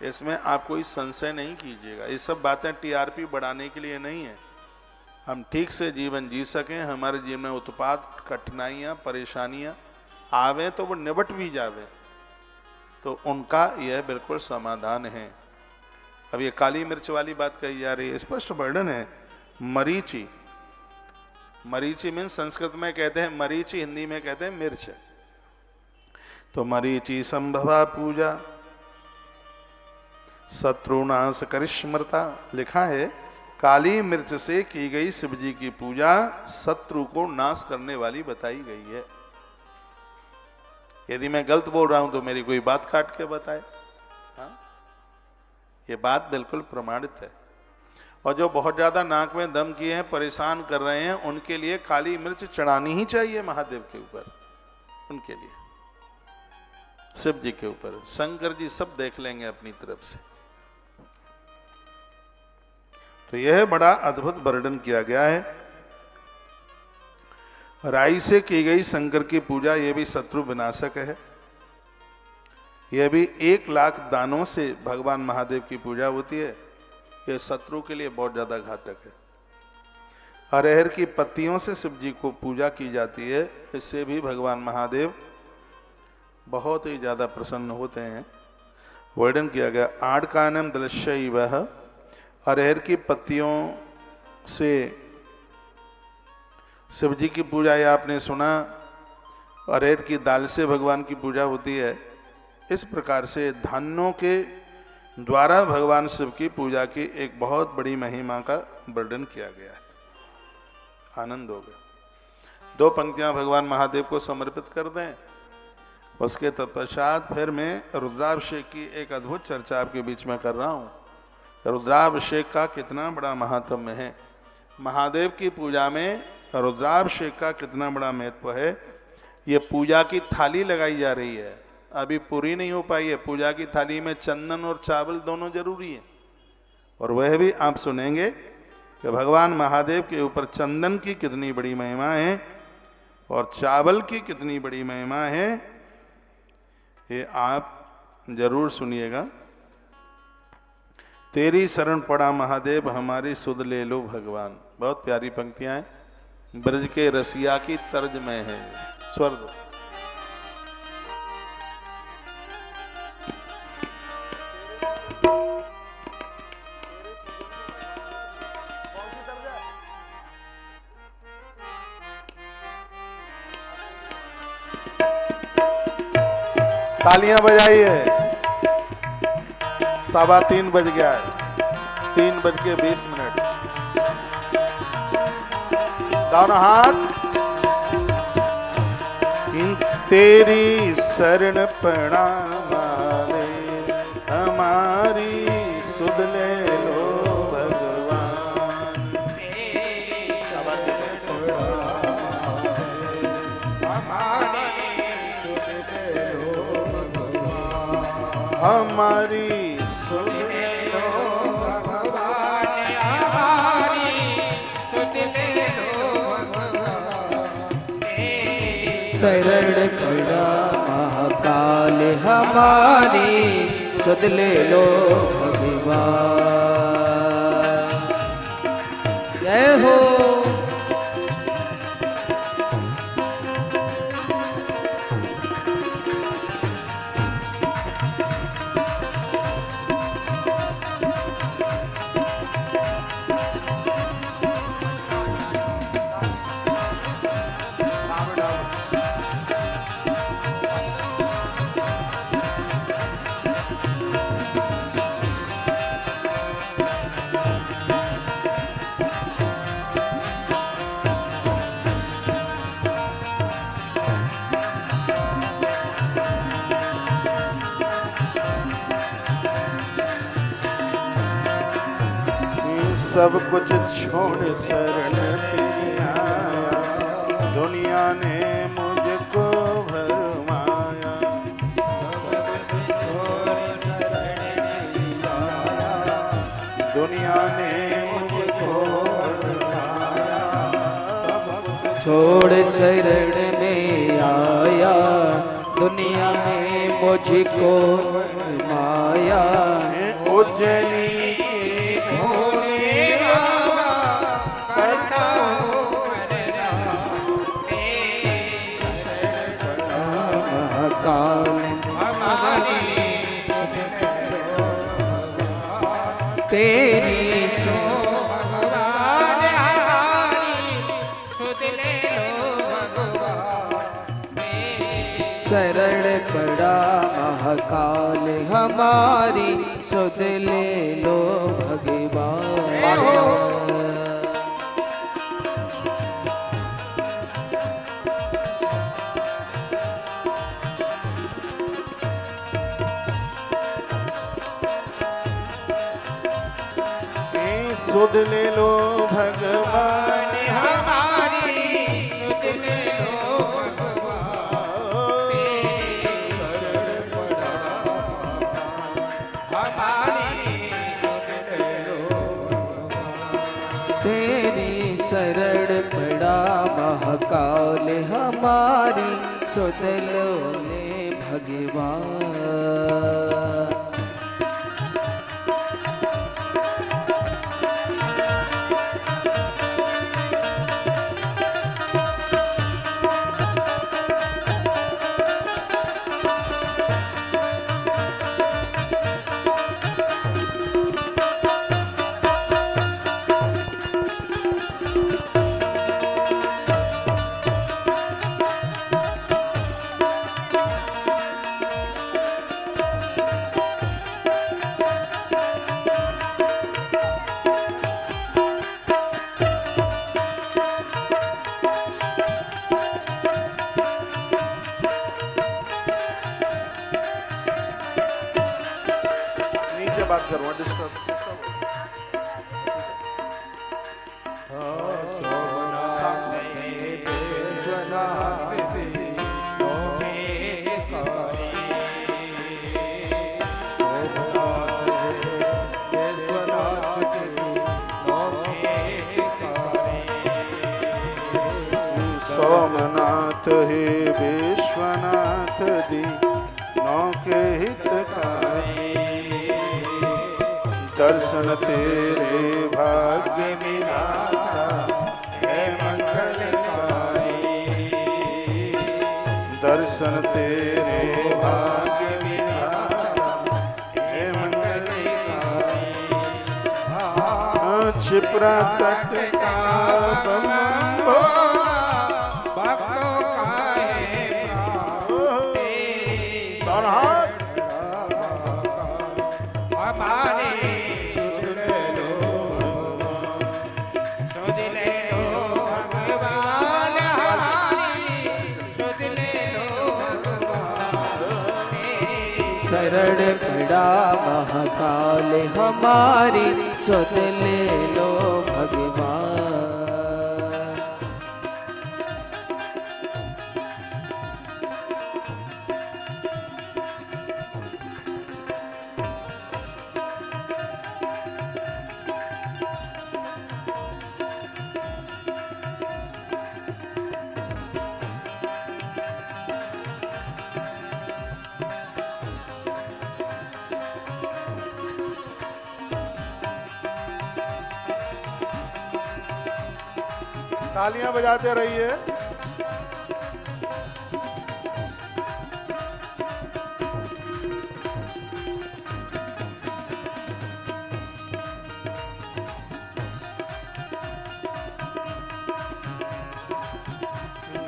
इसमें आप कोई संशय नहीं कीजिएगा। ये सब बातें टीआरपी बढ़ाने के लिए नहीं है, हम ठीक से जीवन जी सकें, हमारे जीवन में उत्पात कठिनाइयाँ परेशानियाँ आवे तो वो निबट भी जावे, तो उनका यह बिल्कुल समाधान है। अब ये काली मिर्च वाली बात कही जा रही है, स्पष्ट वर्णन है। मरीचि, मरीचि मीन संस्कृत में कहते हैं मरीचि, हिंदी में कहते हैं मिर्च। तो मरीचि संभवा पूजा शत्रुनाश करिष्मृता, लिखा है काली मिर्च से की गई शिव जी की पूजा शत्रु को नाश करने वाली बताई गई है। यदि मैं गलत बोल रहा हूं तो मेरी कोई बात काट के बताए। हाँ, ये बात बिल्कुल प्रमाणित है। और जो बहुत ज्यादा नाक में दम किए हैं, परेशान कर रहे हैं, उनके लिए काली मिर्च चढ़ानी ही चाहिए महादेव के ऊपर, उनके लिए, शिव जी के ऊपर। शंकर जी सब देख लेंगे अपनी तरफ से। तो यह बड़ा अद्भुत वर्णन किया गया है। राई से की गई शंकर की पूजा, यह भी शत्रु विनाशक है। यह भी 1 लाख दानों से भगवान महादेव की पूजा होती है। यह शत्रु के लिए बहुत ज्यादा घातक है। अरहर की पत्तियों से शिव जी को पूजा की जाती है। इससे भी भगवान महादेव बहुत ही ज़्यादा प्रसन्न होते हैं। वर्णन किया गया, आड़कानम दृश्य वह, अरहर की पत्तियों से शिव जी की पूजा, या आपने सुना अरहर की दाल से भगवान की पूजा होती है। इस प्रकार से धान्यों के द्वारा भगवान शिव की पूजा की एक बहुत बड़ी महिमा का वर्णन किया गया है। आनंद हो गया। 2 पंक्तियां भगवान महादेव को समर्पित कर दें, उसके तत्पश्चात फिर मैं रुद्राभिषेक की एक अद्भुत चर्चा आपके बीच में कर रहा हूं। रुद्राभिषेक का कितना बड़ा महात्म्य है, महादेव की पूजा में रुद्राभिषेक का कितना बड़ा महत्व है। ये पूजा की थाली लगाई जा रही है, अभी पूरी नहीं हो पाई है। पूजा की थाली में चंदन और चावल दोनों जरूरी है, और वह भी आप सुनेंगे कि भगवान महादेव के ऊपर चंदन की कितनी बड़ी महिमा है और चावल की कितनी बड़ी महिमा है, ये आप जरूर सुनिएगा। तेरी शरण पड़ा महादेव, हमारी सुध ले लो भगवान। बहुत प्यारी पंक्तियां हैं, ब्रज के रसिया की तर्ज में है। स्वर्ग तालियां बजाइए। 3:15 बज गया है, 3:20। दोनों हाथ। तेरी शरण पड़ा मारे, हमारी सुध ले लो भगवान। हमारी सुध ले लो भगवान, हमारी सुध ले लो भगवान।
शरण पड़ा महाकाल, हमारी सुध ले लो भगवान। जय हो।
सब कुछ छोड़ शरण तेरी आया, दुनिया ने मुझको भरमाया। सब कुछ छोड़ शरण तेरी आया, दुनिया ने मुझको भरमाया।
छोड़ शरण में आया, दुनिया में मुझको माया।
उज्जैनी
तेरी
भगवान, हमारी सुध ले लो भगवान।
शरण पड़ा महाकाल, हमारी सुध ले लो भगवान।
सुध ले लो भगवान,
हमारी सुध ले लो भगवान।
शरण पड़ा
हमारी सुध ले लो।
तेरी शरण पड़ा महाकाल, हमारी सुध लो ले भगवान।
नीचे बात करूँगा, डिस्टर्ब सोमनाथ हे विश्वनाथ दीनों के हितकारी, दर्शन तेरे भाग्य विधाता है मंगलकारी, दर्शन तेरे भाग्य विधाता है मंगलकारी। क्षिप्रा तट का बंबो
शरण पड़ा महाकाल हमारी, सुध ले लो भगवान।
तालियां बजाते रहिए।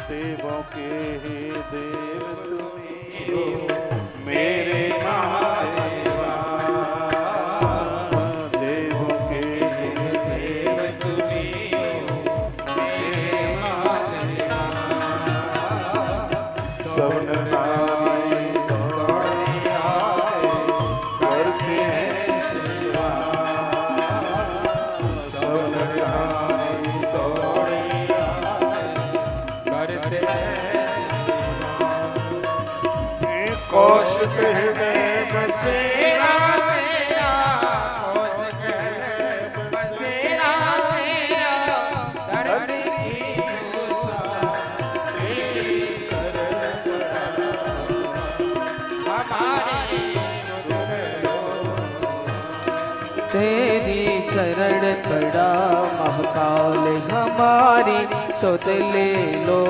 देवों के ही देव तुम्हीं हो मेरे महादेवा, देवों के ही देव तुम्हीं हो मेरे महादेवा, सब नारी दौड़े आए करते हैं सेवा, सब नारी दौड़े कौशिक हृदय बसेरा तेरा, कौशिक हृदय बसेरा तेरा, धरती की उषा तेरी शरण हमारी,
तेरी शरण पड़ा महाकाल हमारी, सुध ले लो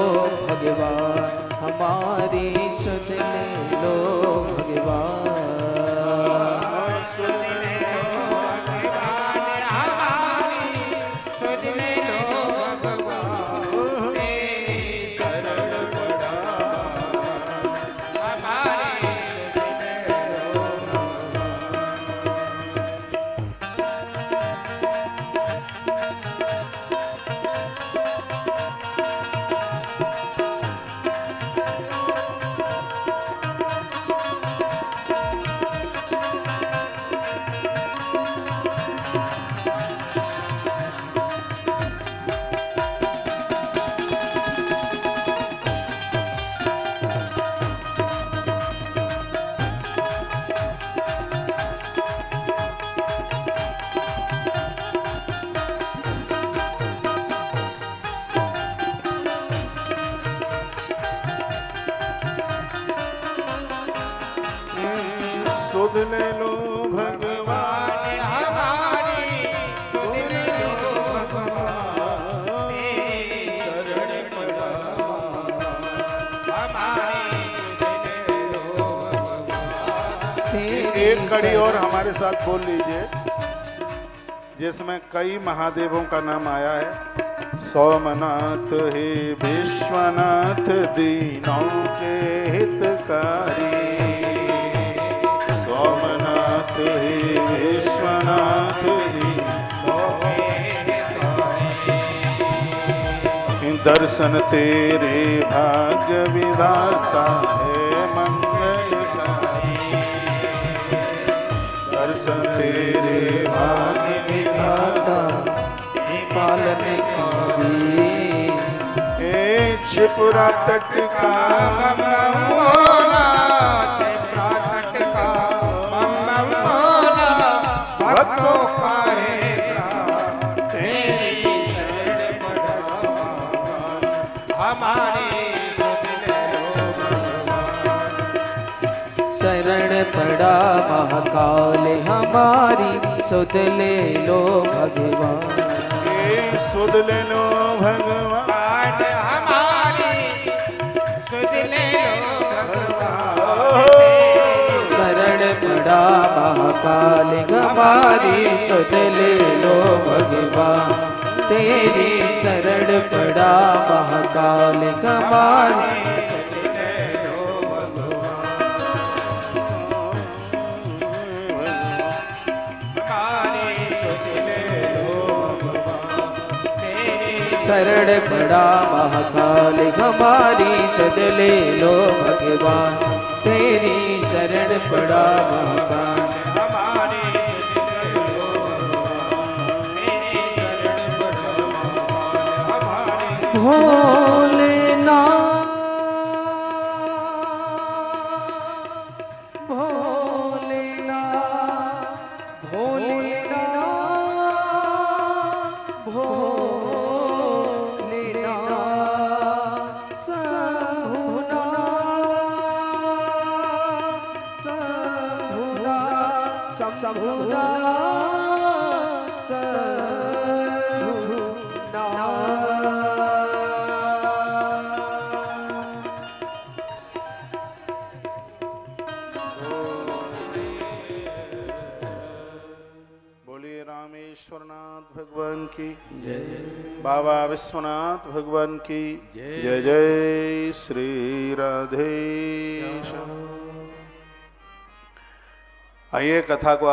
भगवान हमारी, सुध ले लो भगवान।
सुध ले लो भगवान हमारी, सुध ले लो भगवान, तेरी शरण पड़ा हमारी, सुध ले लो।
सुध ले लो भगवान
हमारी, सुध ले लो भगवान, तेरी शरण पड़ा हमारी, सुध ले लो भगवान।
एक कड़ी और हमारे साथ बोल लीजिए, जिसमें कई महादेवों का नाम आया है। सोमनाथ हे विश्वनाथ दीनों के हितकारी, सोमनाथ हे विश्वनाथ दीनों के हितकारी, दर्शन तेरे भाग्य विधाता है मंगलकारी, बस तेरे भाग्य
विधाता पालने की
छिपुरा तट का
बम बम बोला छिपरा तट का बम बम बोला भक्तों का है प्राण तेरी शरण पड़ा हमारी सुध ले लो
शरण पड़ा महाकाल हमारी सुध ले लो भगवान
सुध ले लो भगवान
हमारी सुध ले लो भगवान
शरण पड़ा महाकाल हमारी सुध ले लो भगवान तेरी शरण पड़ा महाकाल हमारी शरण पड़ा महाकाल हमारी सद ले लो भगवान तेरी शरण पड़ा महाकाल भोलेनाथ भोलेनाथ भोलेनाथ भोलेनाथ
बोलिए रामेश्वरनाथ भगवान की बाबा विश्वनाथ भगवान की जय जय श्री राधे। आइए कथा को